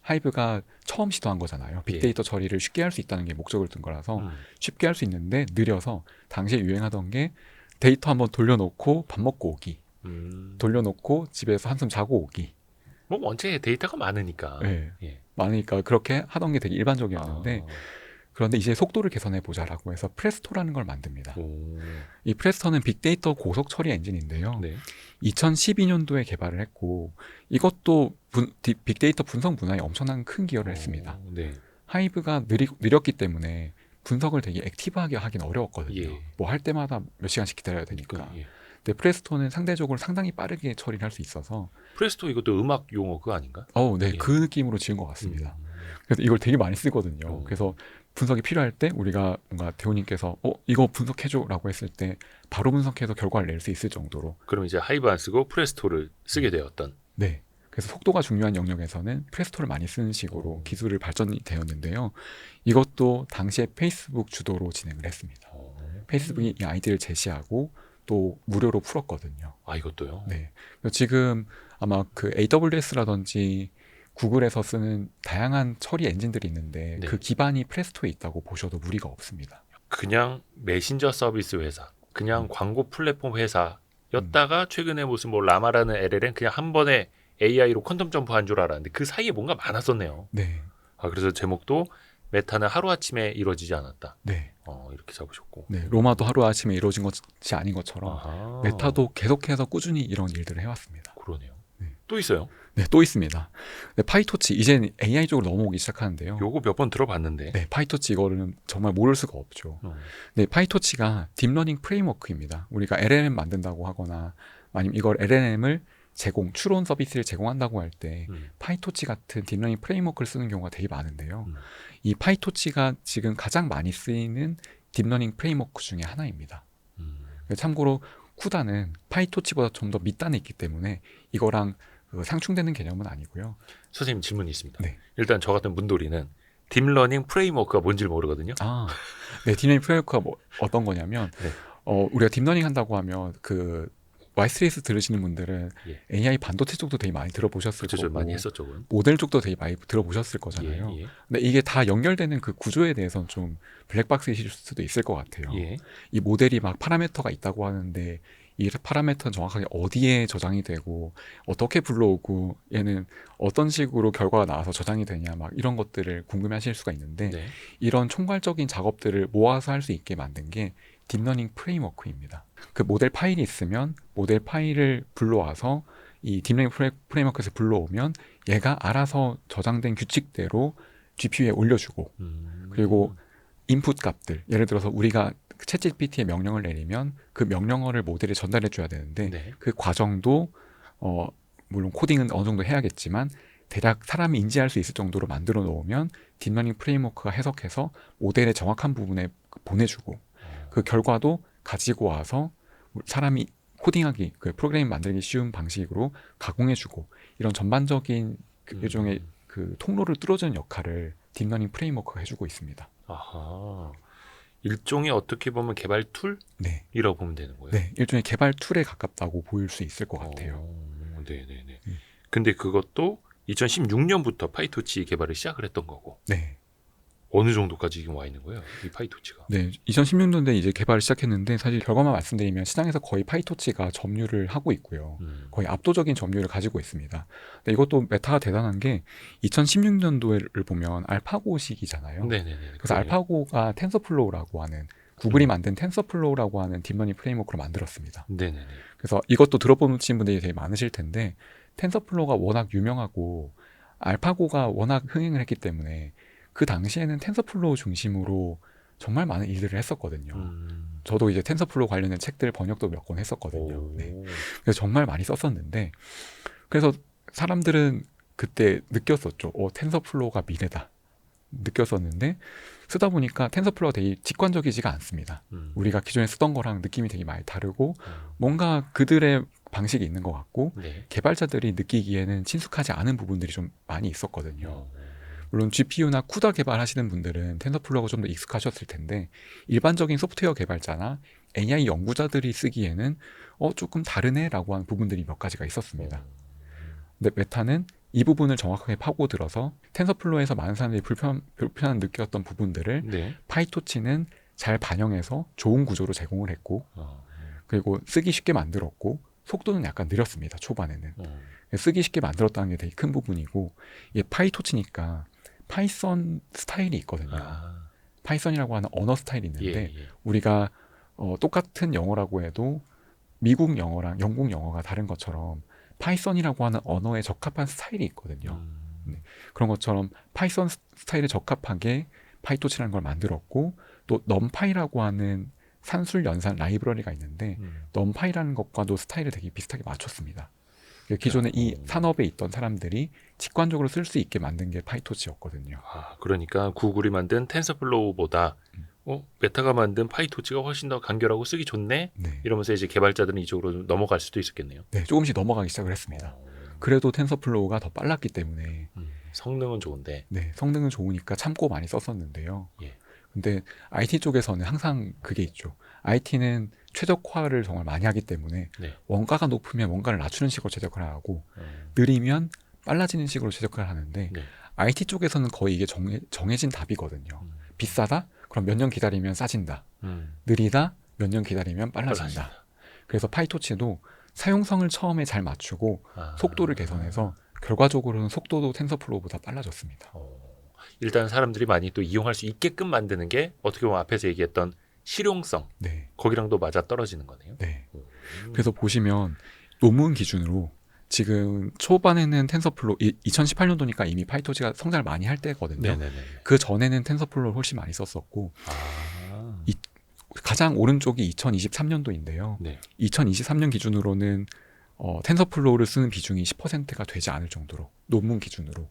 하이브가 처음 시도한 거잖아요. 빅데이터 처리를 쉽게 할 수 있다는 게 목적을 둔 거라서 쉽게 할 수 있는데 느려서 당시에 유행하던 게 데이터 한번 돌려놓고 밥 먹고 오기, 돌려놓고 집에서 한숨 자고 오기. 뭐 원체 데이터가 많으니까. 네. 예. 많으니까 그렇게 하던 게 되게 일반적이었는데 그런데 이제 속도를 개선해 보자라고 해서 프레스토라는 걸 만듭니다. 오. 이 프레스토는 빅데이터 고속 처리 엔진인데요. 네. 2012년도에 개발을 했고 이것도 빅데이터 분석 분야에 엄청난 큰 기여를 했습니다. 네. 하이브가 느렸기 때문에 분석을 되게 액티브하게 하긴 어려웠거든요. 예. 뭐 할 때마다 몇 시간씩 기다려야 되니까. 예. 근데 프레스토는 상대적으로 상당히 빠르게 처리를 할 수 있어서 프레스토 이것도 음악 용어 그거 아닌가? 네, 예. 그 느낌으로 지은 것 같습니다. 음. 그래서 이걸 되게 많이 쓰거든요. 오. 그래서 분석이 필요할 때 우리가 뭔가 대호님께서 이거 분석해줘라고 했을 때 바로 분석해서 결과를 낼 수 있을 정도로. 그럼 이제 하이브 안 쓰고 프레스토를 쓰게 되었던. 네. 그래서 속도가 중요한 영역에서는 프레스토를 많이 쓰는 식으로 기술을 발전이 되었는데요. 이것도 당시에 페이스북 주도로 진행을 했습니다. 페이스북이 이 아이디를 제시하고 또 무료로 풀었거든요. 아 이것도요? 네. 그래서 지금 아마 그 AWS라든지 구글에서 쓰는 다양한 처리 엔진들이 있는데 네. 그 기반이 프레스토에 있다고 보셔도 무리가 없습니다. 그냥 메신저 서비스 회사, 그냥 광고 플랫폼 회사였다가 최근에 무슨 뭐 라마라는 LLM 그냥 한 번에 AI로 퀀텀 점프한 줄 알았는데 그 사이에 뭔가 많았었네요. 네. 아 그래서 제목도 메타는 하루아침에 이루어지지 않았다. 네. 이렇게 잡으셨고. 네. 로마도 하루아침에 이루어진 것이 아닌 것처럼 아하. 메타도 계속해서 꾸준히 이런 일들을 해왔습니다. 그러네요. 네. 또 있어요? 네, 또 있습니다. 네, 파이토치 이제 AI 쪽으로 넘어오기 시작하는데요. 요거 몇 번 들어봤는데. 네, 파이토치 이거는 정말 모를 수가 없죠. 네, 파이토치가 딥러닝 프레임워크입니다. 우리가 LLM 만든다고 하거나 아니면 이걸 LLM을 추론 서비스를 제공한다고 할 때 파이토치 같은 딥러닝 프레임워크를 쓰는 경우가 되게 많은데요. 이 파이토치가 지금 가장 많이 쓰이는 딥러닝 프레임워크 중에 하나입니다. 참고로 쿠다는 파이토치보다 좀 더 밑단에 있기 때문에 이거랑 상충되는 개념은 아니고요. 선생님 질문이 있습니다. 네. 일단 저 같은 문돌이는 딥러닝 프레임워크가 뭔지를 모르거든요. 네, 딥러닝 프레임워크가 어떤 거냐면 네. 우리가 딥러닝 한다고 하면 그 Y3S 들으시는 분들은 예. AI 반도체 쪽도 되게 많이 들어보셨을 그렇죠, 거고 많이 했었죠. 그건. 모델 쪽도 되게 많이 들어보셨을 거잖아요. 예, 예. 근데 이게 다 연결되는 그 구조에 대해서는 좀 블랙박스이실 수도 있을 것 같아요. 예. 이 모델이 막 파라미터가 있다고 하는데 이 파라미터는 정확하게 어디에 저장이 되고 어떻게 불러오고 얘는 어떤 식으로 결과가 나와서 저장이 되냐 막 이런 것들을 궁금해하실 수가 있는데 네. 이런 총괄적인 작업들을 모아서 할 수 있게 만든 게 딥러닝 프레임워크입니다. 그 모델 파일이 있으면 모델 파일을 불러와서 이 딥러닝 프레임워크에서 불러오면 얘가 알아서 저장된 규칙대로 GPU에 올려주고 그리고 인풋 값들 예를 들어서 우리가 챗GPT에 명령을 내리면 그 명령어를 모델에 전달해 줘야 되는데 네. 그 과정도 물론 코딩은 어느 정도 해야겠지만 대략 사람이 인지할 수 있을 정도로 만들어 놓으면 딥러닝 프레임워크가 해석해서 모델의 정확한 부분에 보내주고 그 결과도 가지고 와서 사람이 코딩하기, 그 프로그램 만들기 쉬운 방식으로 가공해주고 이런 전반적인 일종의 그 통로를 뚫어주는 역할을 딥러닝 프레임워크가 해주고 있습니다. 아하. 일종의 어떻게 보면 개발 네. 툴이라고 보면 되는 거예요. 네, 일종의 개발 툴에 가깝다고 보일 수 있을 것 같아요. 네네네. 근데 그것도 2016년부터 파이토치 개발을 시작을 했던 거고. 네. 어느 정도까지 지금 와 있는 거예요? 이 파이토치가. 네, 2016년도에 이제 개발을 시작했는데 사실 결과만 말씀드리면 시장에서 거의 파이토치가 점유를 하고 있고요. 거의 압도적인 점유율을 가지고 있습니다. 근데 이것도 메타가 대단한 게 2016년도를 보면 알파고 시기잖아요. 네네네. 그래서 알파고가 텐서플로우라고 하는 구글이 만든 텐서플로우라고 하는 딥러닝 프레임워크를 만들었습니다. 네네네. 그래서 이것도 들어보신 분들이 되게 많으실 텐데 텐서플로우가 워낙 유명하고 알파고가 워낙 흥행을 했기 때문에 그 당시에는 텐서플로우 중심으로 정말 많은 일들을 했었거든요. 저도 이제 텐서플로우 관련된 책들 번역도 몇 권 했었거든요. 네. 그래서 정말 많이 썼었는데 그래서 사람들은 그때 느꼈었죠. 텐서플로우가 미래다. 느꼈었는데 쓰다 보니까 텐서플로우가 되게 직관적이지가 않습니다. 우리가 기존에 쓰던 거랑 느낌이 되게 많이 다르고 뭔가 그들의 방식이 있는 것 같고 네. 개발자들이 느끼기에는 친숙하지 않은 부분들이 좀 많이 있었거든요. 물론 GPU나 쿠다 개발하시는 분들은 텐서플로우가 좀 더 익숙하셨을 텐데 일반적인 소프트웨어 개발자나 AI 연구자들이 쓰기에는 조금 다르네라고 하는 부분들이 몇 가지가 있었습니다. 근데 메타는 이 부분을 정확하게 파고들어서 텐서플로우에서 많은 사람들이 불편함 느꼈던 부분들을 네. 파이토치는 잘 반영해서 좋은 구조로 제공을 했고 그리고 쓰기 쉽게 만들었고 속도는 약간 느렸습니다. 초반에는. 쓰기 쉽게 만들었다는 게 되게 큰 부분이고 이게 파이토치니까 파이썬 스타일이 있거든요. 파이썬이라고 하는 언어 스타일이 있는데 예. 우리가 똑같은 영어라고 해도 미국 영어랑 영국 영어가 다른 것처럼 파이썬이라고 하는 언어에 적합한 스타일이 있거든요. 네. 그런 것처럼 파이썬 스타일에 적합하게 파이토치라는 걸 만들었고 또 넘파이라고 하는 산술 연산 라이브러리가 있는데 넘파이라는 것과도 스타일을 되게 비슷하게 맞췄습니다. 기존에 이 산업에 있던 사람들이 직관적으로 쓸 수 있게 만든 게 파이토치였거든요. 그러니까 구글이 만든 텐서플로우보다 메타가 만든 파이토치가 훨씬 더 간결하고 쓰기 좋네. 네. 이러면서 이제 개발자들은 이쪽으로 넘어갈 수도 있었겠네요. 네, 조금씩 넘어가기 시작을 했습니다. 그래도 텐서플로우가 더 빨랐기 때문에 성능은 좋은데. 네, 성능은 좋으니까 참고 많이 썼었는데요. 예. 근데 IT 쪽에서는 항상 그게 있죠. IT는 최적화를 정말 많이 하기 때문에 네. 원가가 높으면 원가를 낮추는 식으로 최적화를 하고 느리면 빨라지는 식으로 최적화를 하는데 네. IT 쪽에서는 거의 이게 정해진 답이거든요. 비싸다? 그럼 몇 년 기다리면 싸진다. 느리다? 몇 년 기다리면 빨라진다. 그래서 파이토치도 사용성을 처음에 잘 맞추고 속도를 개선해서 결과적으로는 속도도 텐서플로우보다 빨라졌습니다. 일단 사람들이 많이 또 이용할 수 있게끔 만드는 게 어떻게 보면 앞에서 얘기했던 실용성. 네. 거기랑도 맞아 떨어지는 거네요. 네. 그래서 보시면 논문 기준으로 지금 초반에는 텐서플로우 2018년도니까 이미 파이토치가 성장을 많이 할 때거든요. 네네네. 그 전에는 텐서플로우를 훨씬 많이 썼었고 가장 오른쪽이 2023년도인데요. 네. 2023년 기준으로는 텐서플로우를 쓰는 비중이 10%가 되지 않을 정도로 논문 기준으로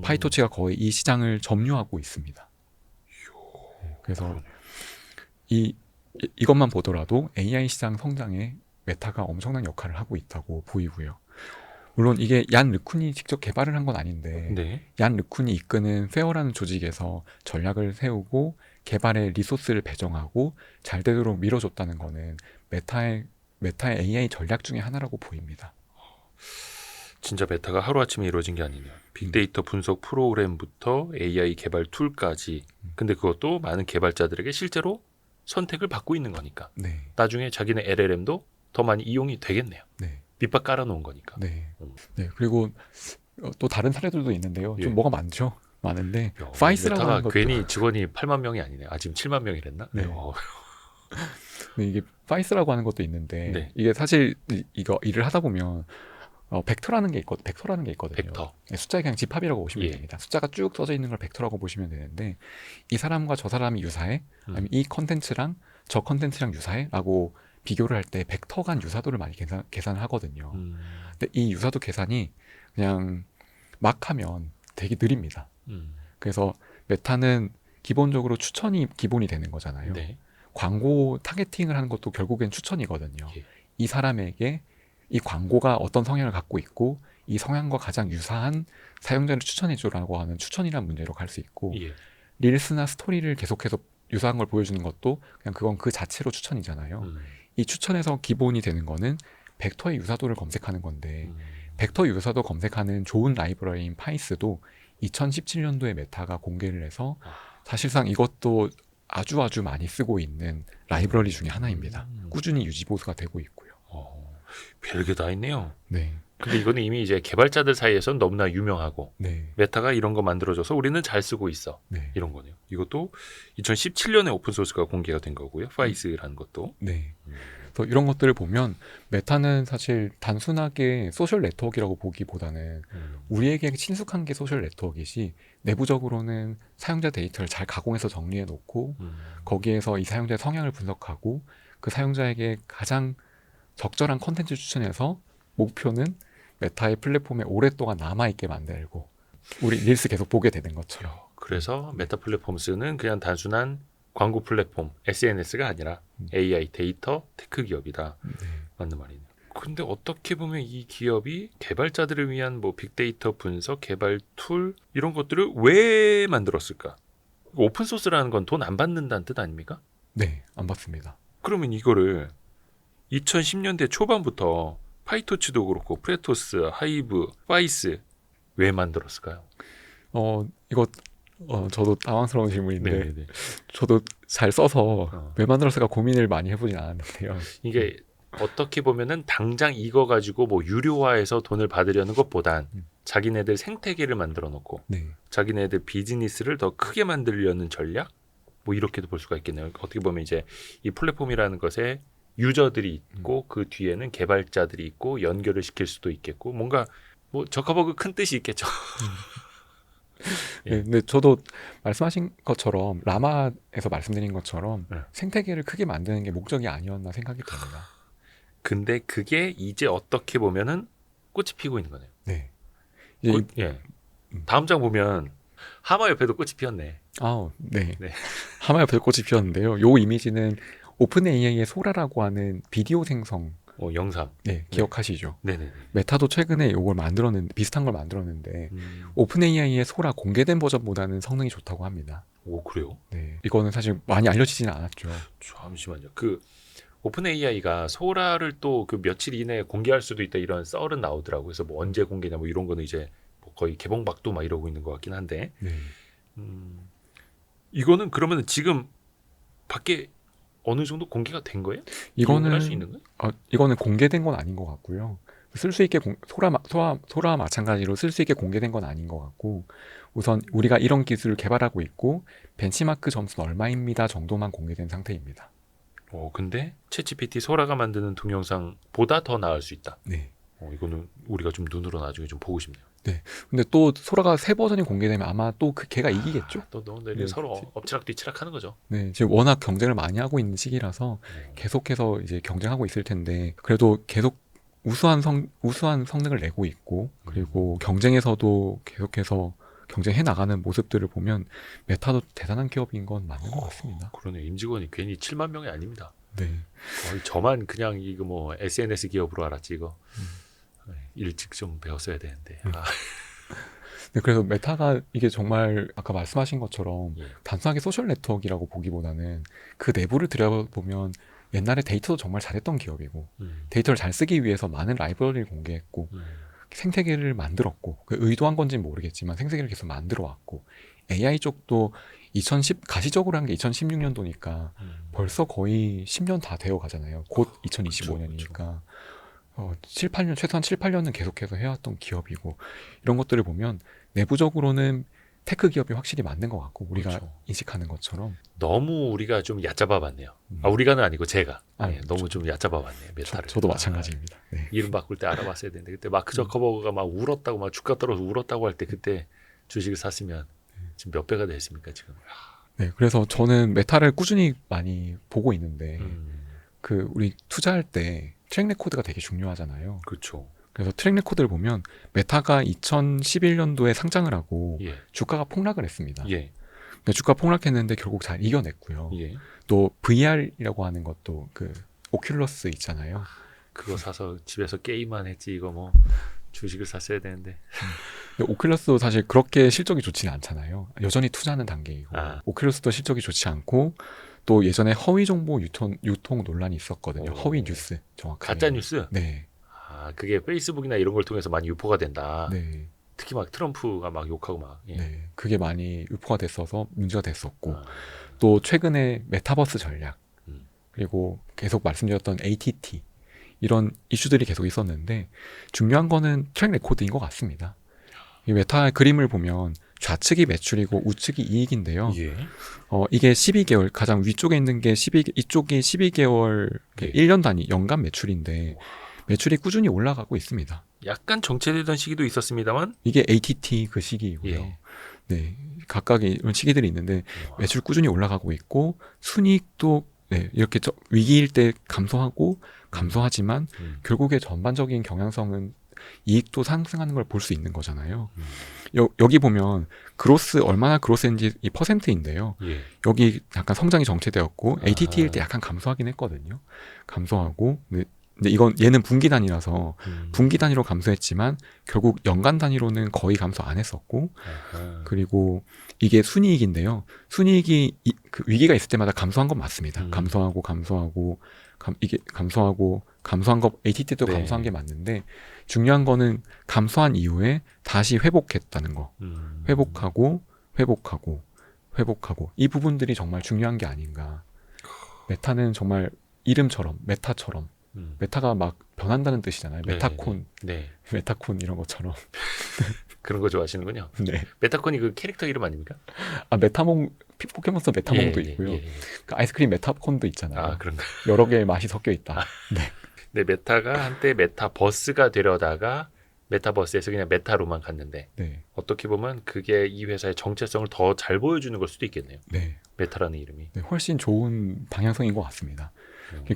파이토치가 거의 이 시장을 점유하고 있습니다. 그래서 이것만 보더라도 AI 시장 성장에 메타가 엄청난 역할을 하고 있다고 보이고요. 물론 이게 얀 르쿤이 직접 개발을 한 건 아닌데 네. 얀 르쿤이 이끄는 페어라는 조직에서 전략을 세우고 개발에 리소스를 배정하고 잘 되도록 밀어줬다는 거는 메타의 AI 전략 중에 하나라고 보입니다. 진짜 메타가 하루아침에 이루어진 게 아니네요. 빅데이터 분석 프로그램부터 AI 개발 툴까지. 근데 그것도 많은 개발자들에게 실제로 선택을 받고 있는 거니까. 네. 나중에 자기네 LLM도 더 많이 이용이 되겠네요. 네. 밑밥 깔아놓은 거니까. 네. 네. 그리고 또 다른 사례들도 있는데요. 좀 예. 뭐가 많죠. 많은데 파이스라고 하는 것도 괜히 직원이 8만 명이 아니네요. 지금 7만 명이랬나? 네. 네, 이게 파이스라고 하는 것도 있는데 네. 이게 사실 이거 일을 하다 보면 벡터라는 게 있거든요. 벡터. 네, 숫자의 그냥 집합이라고 보시면 예. 됩니다. 숫자가 쭉 써져 있는 걸 벡터라고 보시면 되는데 이 사람과 저 사람이 유사해? 아니면 이 컨텐츠랑 저 컨텐츠랑 유사해?라고 비교를 할 때 벡터 간 유사도를 많이 계산을 하거든요. 근데 이 유사도 계산이 그냥 막 하면 되게 느립니다. 그래서 메타는 기본적으로 추천이 기본이 되는 거잖아요. 네. 광고 타겟팅을 하는 것도 결국엔 추천이거든요. 예. 이 사람에게 이 광고가 어떤 성향을 갖고 있고 이 성향과 가장 유사한 사용자를 추천해줘라고 하는 추천이라는 문제로 갈 수 있고 예. 릴스나 스토리를 계속해서 유사한 걸 보여주는 것도 그냥 그건 그 자체로 추천이잖아요. 이 추천에서 기본이 되는 거는 벡터의 유사도를 검색하는 건데 벡터 유사도 검색하는 좋은 라이브러리인 파이스도 2017년도에 메타가 공개를 해서 사실상 이것도 아주 많이 쓰고 있는 라이브러리 중에 하나입니다. 꾸준히 유지 보수가 되고 있고요. 별게 다 있네요. 네. 근데 이거는 이미 이제 개발자들 사이에서는 너무나 유명하고 네. 메타가 이런 거 만들어줘서 우리는 잘 쓰고 있어. 네. 이런 거네요. 이것도 2017년에 오픈소스가 공개가 된 거고요. 파이스라는 것도. 네. 그래서 이런 것들을 보면 메타는 사실 단순하게 소셜 네트워크라고 보기보다는 우리에게 친숙한 게 소셜 네트워크이지 내부적으로는 사용자 데이터를 잘 가공해서 정리해 놓고 거기에서 이 사용자의 성향을 분석하고 그 사용자에게 가장 적절한 컨텐츠 추천해서 목표는 메타의 플랫폼에 오랫동안 남아있게 만들고 우리 릴스 계속 보게 되는 것처럼. 그래서 메타 플랫폼스는 그냥 단순한 광고 플랫폼, SNS가 아니라 AI 데이터 테크 기업이다. 맞는 말이네요. 근데 어떻게 보면 이 기업이 개발자들을 위한 뭐 빅데이터 분석, 개발 툴 이런 것들을 왜 만들었을까? 오픈소스라는 건 돈 안 받는다는 뜻 아닙니까? 네, 안 받습니다. 그러면 이거를 2010년대 초반부터 파이토치도 그렇고 프레토스, 하이브, 파이스 왜 만들었을까요? 이거 저도 당황스러운 질문인데 네네네. 저도 잘 써서 왜 만들었을까 고민을 많이 해보진 않았는데요. 이게 어떻게 보면은 당장 이거 가지고 뭐 유료화해서 돈을 받으려는 것보단 자기네들 생태계를 만들어 놓고 네. 자기네들 비즈니스를 더 크게 만들려는 전략 뭐 이렇게도 볼 수가 있겠네요. 어떻게 보면 이제 이 플랫폼이라는 것에 유저들이 있고 그 뒤에는 개발자들이 있고 연결을 시킬 수도 있겠고 뭔가 뭐 저커버그 큰 뜻이 있겠죠. 예. 네, 근데 저도 말씀하신 것처럼 라마에서 말씀드린 것처럼 네. 생태계를 크게 만드는 게 목적이 아니었나 생각이 듭니다. 근데 그게 이제 어떻게 보면은 꽃이 피고 있는 거네요. 네. 이제 예. 다음 장 보면 하마 옆에도 꽃이 피었네. 네. 네. 하마 옆에 꽃이 피었는데요. 요 이미지는 오픈 AI의 소라라고 하는 비디오 생성 영상. 네, 기억하시죠? 네네. 메타도 최근에 요걸 만들었는데 비슷한 걸 만들었는데 오픈 AI의 소라 공개된 버전보다는 성능이 좋다고 합니다. 오 그래요? 네. 이거는 사실 많이 알려지지는 않았죠. 잠시만요. 그 오픈 AI가 소라를 또 그 며칠 이내에 공개할 수도 있다 이런 썰은 나오더라고요. 그래서 뭐 언제 공개냐 뭐 이런 거는 이제 뭐 거의 개봉박도 막 이러고 있는 것 같긴 한데 네. 이거는 그러면 지금 밖에 어느 정도 공개가 된 거예요? 이거는 할 수 있는 거예요? 이거는 공개된 건 아닌 것 같고요. 쓸 수 있게 소라 마찬가지로 쓸 수 있게 공개된 건 아닌 것 같고 우선 우리가 이런 기술을 개발하고 있고 벤치마크 점수는 얼마입니다 정도만 공개된 상태입니다. 근데 챗GPT 소라가 만드는 동영상보다 더 나을 수 있다. 네. 이거는 우리가 좀 눈으로 나중에 좀 보고 싶네요. 근데 또 소라가 새 버전이 공개되면 아마 또 걔가 이기겠죠? 또 네. 서로 엎치락뒤치락 하는 거죠. 네, 지금 워낙 경쟁을 많이 하고 있는 시기라서 계속해서 이제 경쟁하고 있을 텐데 그래도 계속 우수한 성능을 내고 있고 그리고 경쟁에서도 계속해서 경쟁해 나가는 모습들을 보면 메타도 대단한 기업인 건 맞는 것 같습니다. 그러네. 임직원이 괜히 7만 명이 아닙니다. 네. 저만 그냥 이거 뭐 SNS 기업으로 알았지 이거. 일찍 좀 배웠어야 되는데. 네, 그래서 메타가 이게 정말 아까 말씀하신 것처럼 예. 단순하게 소셜 네트워크라고 보기보다는 그 내부를 들여다보면 옛날에 데이터도 정말 잘했던 기업이고 데이터를 잘 쓰기 위해서 많은 라이브러리를 공개했고 생태계를 만들었고 그 의도한 건지는 모르겠지만 생태계를 계속 만들어 왔고 AI 쪽도 가시적으로 한 게 2016년도니까 벌써 거의 10년 다 되어 가잖아요. 곧 2025년이니까 7-8년 최소한 7-8년은 계속해서 해왔던 기업이고 이런 것들을 보면 내부적으로는 테크 기업이 확실히 맞는 것 같고 우리가 그렇죠. 인식하는 것처럼 너무 우리가 좀 얕잡아봤네요. 우리가는 아니고 제가 너무 그렇죠. 좀 얕잡아봤네요. 메타를. 저도 마찬가지입니다. 네. 이름 바꿀 때 알아봤어야 되는데 그때 마크 저커버그가 막 울었다고 막 주가 떨어서 울었다고 할 때 그때 주식을 샀으면 지금 몇 배가 됐습니까 지금? 네, 그래서 저는 메타를 꾸준히 많이 보고 있는데 우리 투자할 때 트랙 레코드가 되게 중요하잖아요. 그렇죠. 그래서 트랙 레코드를 보면 메타가 2011년도에 상장을 하고 예. 주가가 폭락을 했습니다. 예. 그러니까 주가 폭락했는데 결국 잘 이겨냈고요. 예. 또 VR이라고 하는 것도 그 오큘러스 있잖아요. 그거 사서 집에서 게임만 했지 이거 뭐 주식을 샀어야 되는데. 근데 오큘러스도 사실 그렇게 실적이 좋지는 않잖아요. 여전히 투자하는 단계이고 오큘러스도 실적이 좋지 않고 또 예전에 허위 정보 유통 논란이 있었거든요. 허위 뉴스 정확하게. 가짜 뉴스? 네. 그게 페이스북이나 이런 걸 통해서 많이 유포가 된다. 네. 특히 막 트럼프가 막 욕하고 막. 예. 네. 그게 많이 유포가 됐어서 문제가 됐었고 또 최근에 메타버스 전략 그리고 계속 말씀드렸던 ATT 이런 이슈들이 계속 있었는데 중요한 거는 트랙 레코드인 것 같습니다. 이 메타의 그림을 보면 좌측이 매출이고 우측이 이익인데요. 예. 이게 12개월 가장 위쪽에 있는 게 이쪽이 12개월 예. 1년 단위 연간 매출인데 매출이 꾸준히 올라가고 있습니다. 약간 정체되던 시기도 있었습니다만 이게 ATT 그 시기이고요. 예. 네, 각각의 이런 시기들이 있는데 매출 꾸준히 올라가고 있고 순이익도 이렇게 위기일 때 감소하지만 결국에 전반적인 경향성은 이익도 상승하는 걸 볼 수 있는 거잖아요. 여기 보면 얼마나 그로스인지 이 퍼센트인데요. 예. 여기 약간 성장이 정체되었고 ATT일 때 약간 감소하긴 했거든요. 감소하고 근데 얘는 분기 단위라서 분기 단위로 감소했지만 결국 연간 단위로는 거의 감소 안 했었고 그리고 이게 순이익인데요. 순이익이 그 위기가 있을 때마다 감소한 건 맞습니다. 이게 감소한 거 ATT도 네. 감소한 게 맞는데 중요한 거는 감소한 이후에 다시 회복했다는 거. 회복하고 이 부분들이 정말 중요한 게 아닌가. 메타는 정말 이름처럼 메타처럼 메타가 막 변한다는 뜻이잖아요. 메타콘, 네. 메타콘 이런 것처럼. 그런 거 좋아하시는군요. 네. 메타콘이 그 캐릭터 이름 아닙니까? 메타몽 포켓몬스터 메타몽도 있고요. 그 아이스크림 메타콘도 있잖아요. 아, 그런가. 여러 개의 맛이 섞여 있다. 네. 네, 메타가 한때 메타버스가 되려다가 메타버스에서 그냥 메타로만 갔는데 네. 어떻게 보면 그게 이 회사의 정체성을 더 잘 보여주는 걸 수도 있겠네요. 네. 메타라는 이름이. 네, 훨씬 좋은 방향성인 것 같습니다.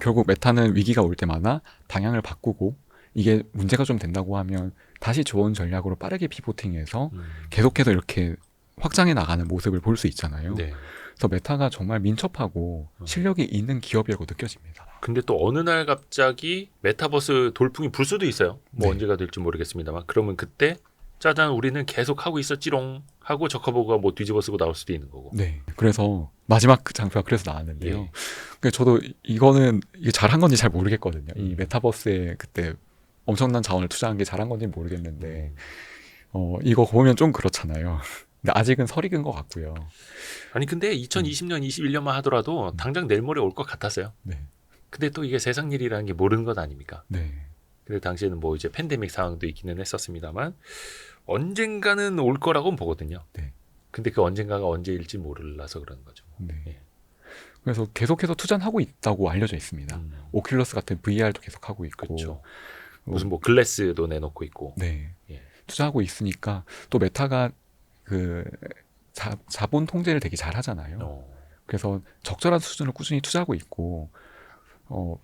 결국 메타는 위기가 올 때마다 방향을 바꾸고 이게 문제가 좀 된다고 하면 다시 좋은 전략으로 빠르게 피보팅해서 계속해서 이렇게 확장해 나가는 모습을 볼 수 있잖아요. 네. 그래서 메타가 정말 민첩하고 실력이 있는 기업이라고 느껴집니다. 근데 또 어느 날 갑자기 메타버스 돌풍이 불 수도 있어요. 뭐 네. 언제가 될지 모르겠습니다만. 그러면 그때 짜잔 우리는 계속 하고 있었지롱 하고 저커버그가 뭐 뒤집어 쓰고 나올 수도 있는 거고. 네. 그래서 마지막 그 장표가 그래서 나왔는데요. 예. 그러니까 저도 이게 잘한 건지 잘 모르겠거든요. 이 메타버스에 그때 엄청난 자원을 투자한 게 잘한 건지 모르겠는데 이거 보면 좀 그렇잖아요. 근데 아직은 설익은 것 같고요. 아니 근데 2020년, 21년만 하더라도 당장 내일 모레 올 것 같았어요. 네. 근데 또 이게 세상 일이라는 게 모르는 것 아닙니까? 네. 근데 당시에는 뭐 이제 팬데믹 상황도 있기는 했었습니다만 언젠가는 올 거라고는 보거든요. 네. 근데 그 언젠가가 언제일지 몰라서 그러는 거죠. 네. 예. 그래서 계속해서 투자는 하고 있다고 알려져 있습니다. 오큘러스 같은 VR도 계속 하고 있고. 그렇죠. 무슨 뭐 글래스도 내놓고 있고. 네. 예. 투자하고 있으니까 또 메타가 그 자본 통제를 되게 잘 하잖아요. 그래서 적절한 수준을 꾸준히 투자하고 있고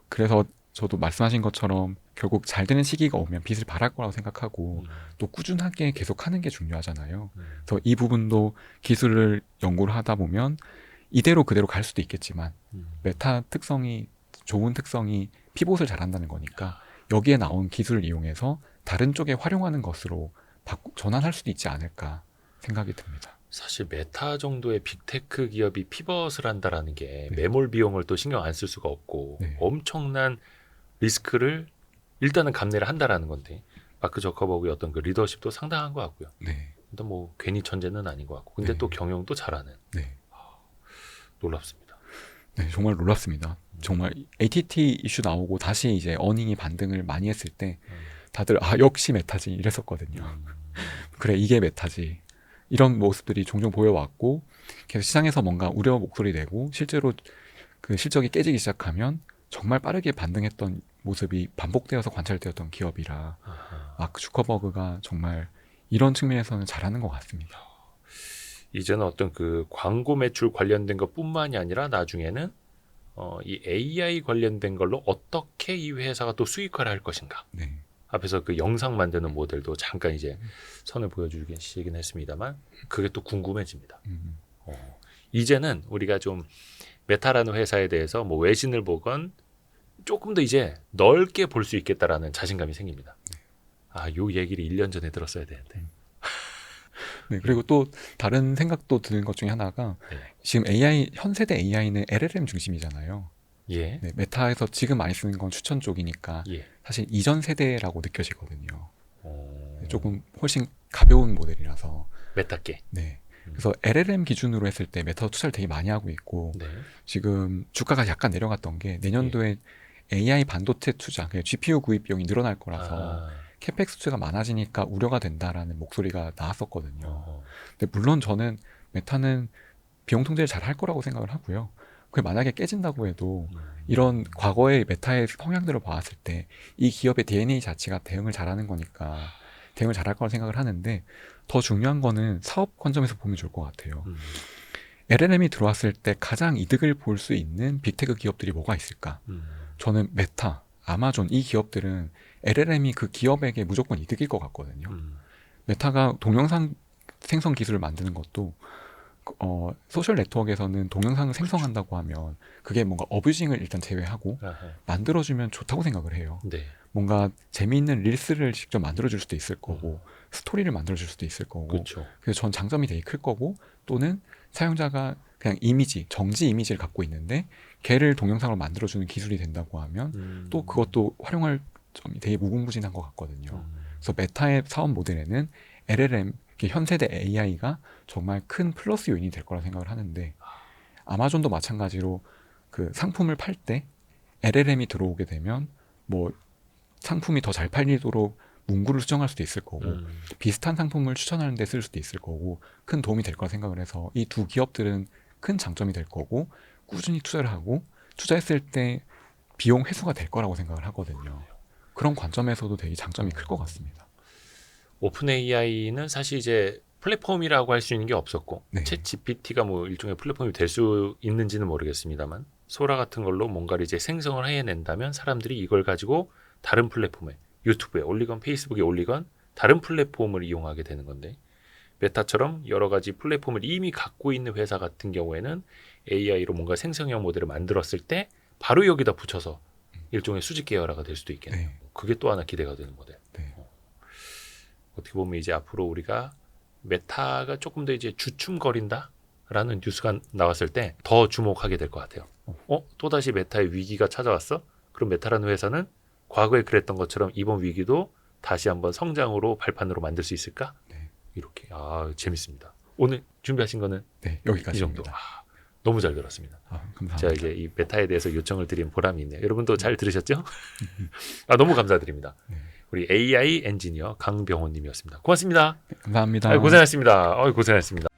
그래서 저도 말씀하신 것처럼 결국 잘 되는 시기가 오면 빚을 발할 거라고 생각하고 또 꾸준하게 계속하는 게 중요하잖아요. 그래서 이 부분도 기술을 연구를 하다 보면 이대로 그대로 갈 수도 있겠지만 메타 특성이 좋은 특성이 피봇을 잘한다는 거니까 여기에 나온 기술을 이용해서 다른 쪽에 활용하는 것으로 전환할 수도 있지 않을까 생각이 듭니다. 사실 메타 정도의 빅테크 기업이 피벗을 한다라는 게 네. 매몰 비용을 또 신경 안 쓸 수가 없고 네. 엄청난 리스크를 일단은 감내를 한다라는 건데 마크 저커버그의 어떤 그 리더십도 상당한 것 같고요. 네. 일단 뭐 괜히 천재는 아닌 것 같고 근데 네. 또 경영도 잘하는. 네. 놀랍습니다. 네, 정말 놀랍습니다. 정말 ATT 이슈 나오고 다시 이제 어닝이 반등을 많이 했을 때 다들 역시 메타지 이랬었거든요. 그래 이게 메타지. 이런 모습들이 종종 보여왔고 계속 시장에서 뭔가 우려 목소리 내고 실제로 그 실적이 깨지기 시작하면 정말 빠르게 반등했던 모습이 반복되어서 관찰되었던 기업이라 마크 주커버그가 정말 이런 측면에서는 잘하는 것 같습니다. 이제는 어떤 그 광고 매출 관련된 것뿐만이 아니라 나중에는 이 AI 관련된 걸로 어떻게 이 회사가 또 수익화를 할 것인가. 네. 앞에서 그 영상 만드는 모델도 잠깐 이제 선을 보여주긴 했습니다만 그게 또 궁금해집니다. 이제는 우리가 좀 메타라는 회사에 대해서 뭐 외신을 보건 조금 더 이제 넓게 볼 수 있겠다라는 자신감이 생깁니다. 요 얘기를 1년 전에 들었어야 되는데. 네, 그리고 또 다른 생각도 드는 것 중에 하나가 지금 현 세대 AI는 LLM 중심이잖아요. 예. 네, 메타에서 지금 많이 쓰는 건 추천 쪽이니까 예. 사실 이전 세대라고 느껴지거든요. 조금 훨씬 가벼운 모델이라서. 메타께. 네. 그래서 LLM 기준으로 했을 때 메타 투자를 되게 많이 하고 있고 네. 지금 주가가 약간 내려갔던 게 내년도에 AI 반도체 투자, GPU 구입 비용이 늘어날 거라서 캐펙 수치가 많아지니까 우려가 된다라는 목소리가 나왔었거든요. 근데 물론 저는 메타는 비용 통제를 잘 할 거라고 생각을 하고요. 그게 만약에 깨진다고 해도 이런 과거의 메타의 성향들을 봤을 때 이 기업의 DNA 자체가 대응을 잘하는 거니까 대응을 잘할 거라고 생각을 하는데 더 중요한 거는 사업 관점에서 보면 좋을 것 같아요. LLM이 들어왔을 때 가장 이득을 볼 수 있는 빅테크 기업들이 뭐가 있을까? 저는 메타, 아마존 이 기업들은 LLM이 그 기업에게 무조건 이득일 것 같거든요. 메타가 동영상 생성 기술을 만드는 것도 소셜 네트워크에서는 동영상을 생성한다고 하면 그게 뭔가 어뷰징을 일단 제외하고 만들어주면 좋다고 생각을 해요. 네. 뭔가 재미있는 릴스를 직접 만들어줄 수도 있을 거고 스토리를 만들어줄 수도 있을 거고 그렇죠. 그래서 전 장점이 되게 클 거고 또는 사용자가 그냥 이미지, 정지 이미지를 갖고 있는데 걔를 동영상으로 만들어주는 기술이 된다고 하면 또 그것도 활용할 점이 되게 무궁무진한 것 같거든요. 그래서 메타의 사업 모델에는 LLM, 현 세대 AI가 정말 큰 플러스 요인이 될 거라 생각을 하는데 아마존도 마찬가지로 그 상품을 팔 때 LLM이 들어오게 되면 뭐 상품이 더 잘 팔리도록 문구를 수정할 수도 있을 거고 비슷한 상품을 추천하는 데 쓸 수도 있을 거고 큰 도움이 될 거라 생각을 해서 이 두 기업들은 큰 장점이 될 거고 꾸준히 투자를 하고 투자했을 때 비용 회수가 될 거라고 생각을 하거든요. 그런 관점에서도 되게 장점이 클 것 같습니다. 오픈 AI는 사실 이제 플랫폼이라고 할 수 있는 게 없었고 네. 챗 GPT가 뭐 일종의 플랫폼이 될 수 있는지는 모르겠습니다만 소라 같은 걸로 뭔가를 이제 생성을 해낸다면 사람들이 이걸 가지고 다른 플랫폼에 유튜브에 올리건 페이스북에 올리건 다른 플랫폼을 이용하게 되는 건데 메타처럼 여러 가지 플랫폼을 이미 갖고 있는 회사 같은 경우에는 AI로 뭔가 생성형 모델을 만들었을 때 바로 여기다 붙여서 일종의 수직 계열화가 될 수도 있겠네요. 네. 그게 또 하나 기대가 되는 모델. 네. 어떻게 보면 이제 앞으로 우리가 메타가 조금 더 이제 주춤거린다라는 뉴스가 나왔을 때 더 주목하게 될 것 같아요. 또다시 메타의 위기가 찾아왔어? 그럼 메타라는 회사는 과거에 그랬던 것처럼 이번 위기도 다시 한번 성장으로 발판으로 만들 수 있을까? 네. 이렇게 재밌습니다. 오늘 준비하신 거는 네, 이 정도. 여기까지입니다. 너무 잘 들었습니다. 감사합니다. 제가 이제 이 메타에 대해서 요청을 드린 보람이 있네요. 여러분도 잘 들으셨죠? 너무 감사드립니다. 네. 우리 AI 엔지니어 강병호님이었습니다. 고맙습니다. 감사합니다. 고생하셨습니다. 고생하셨습니다.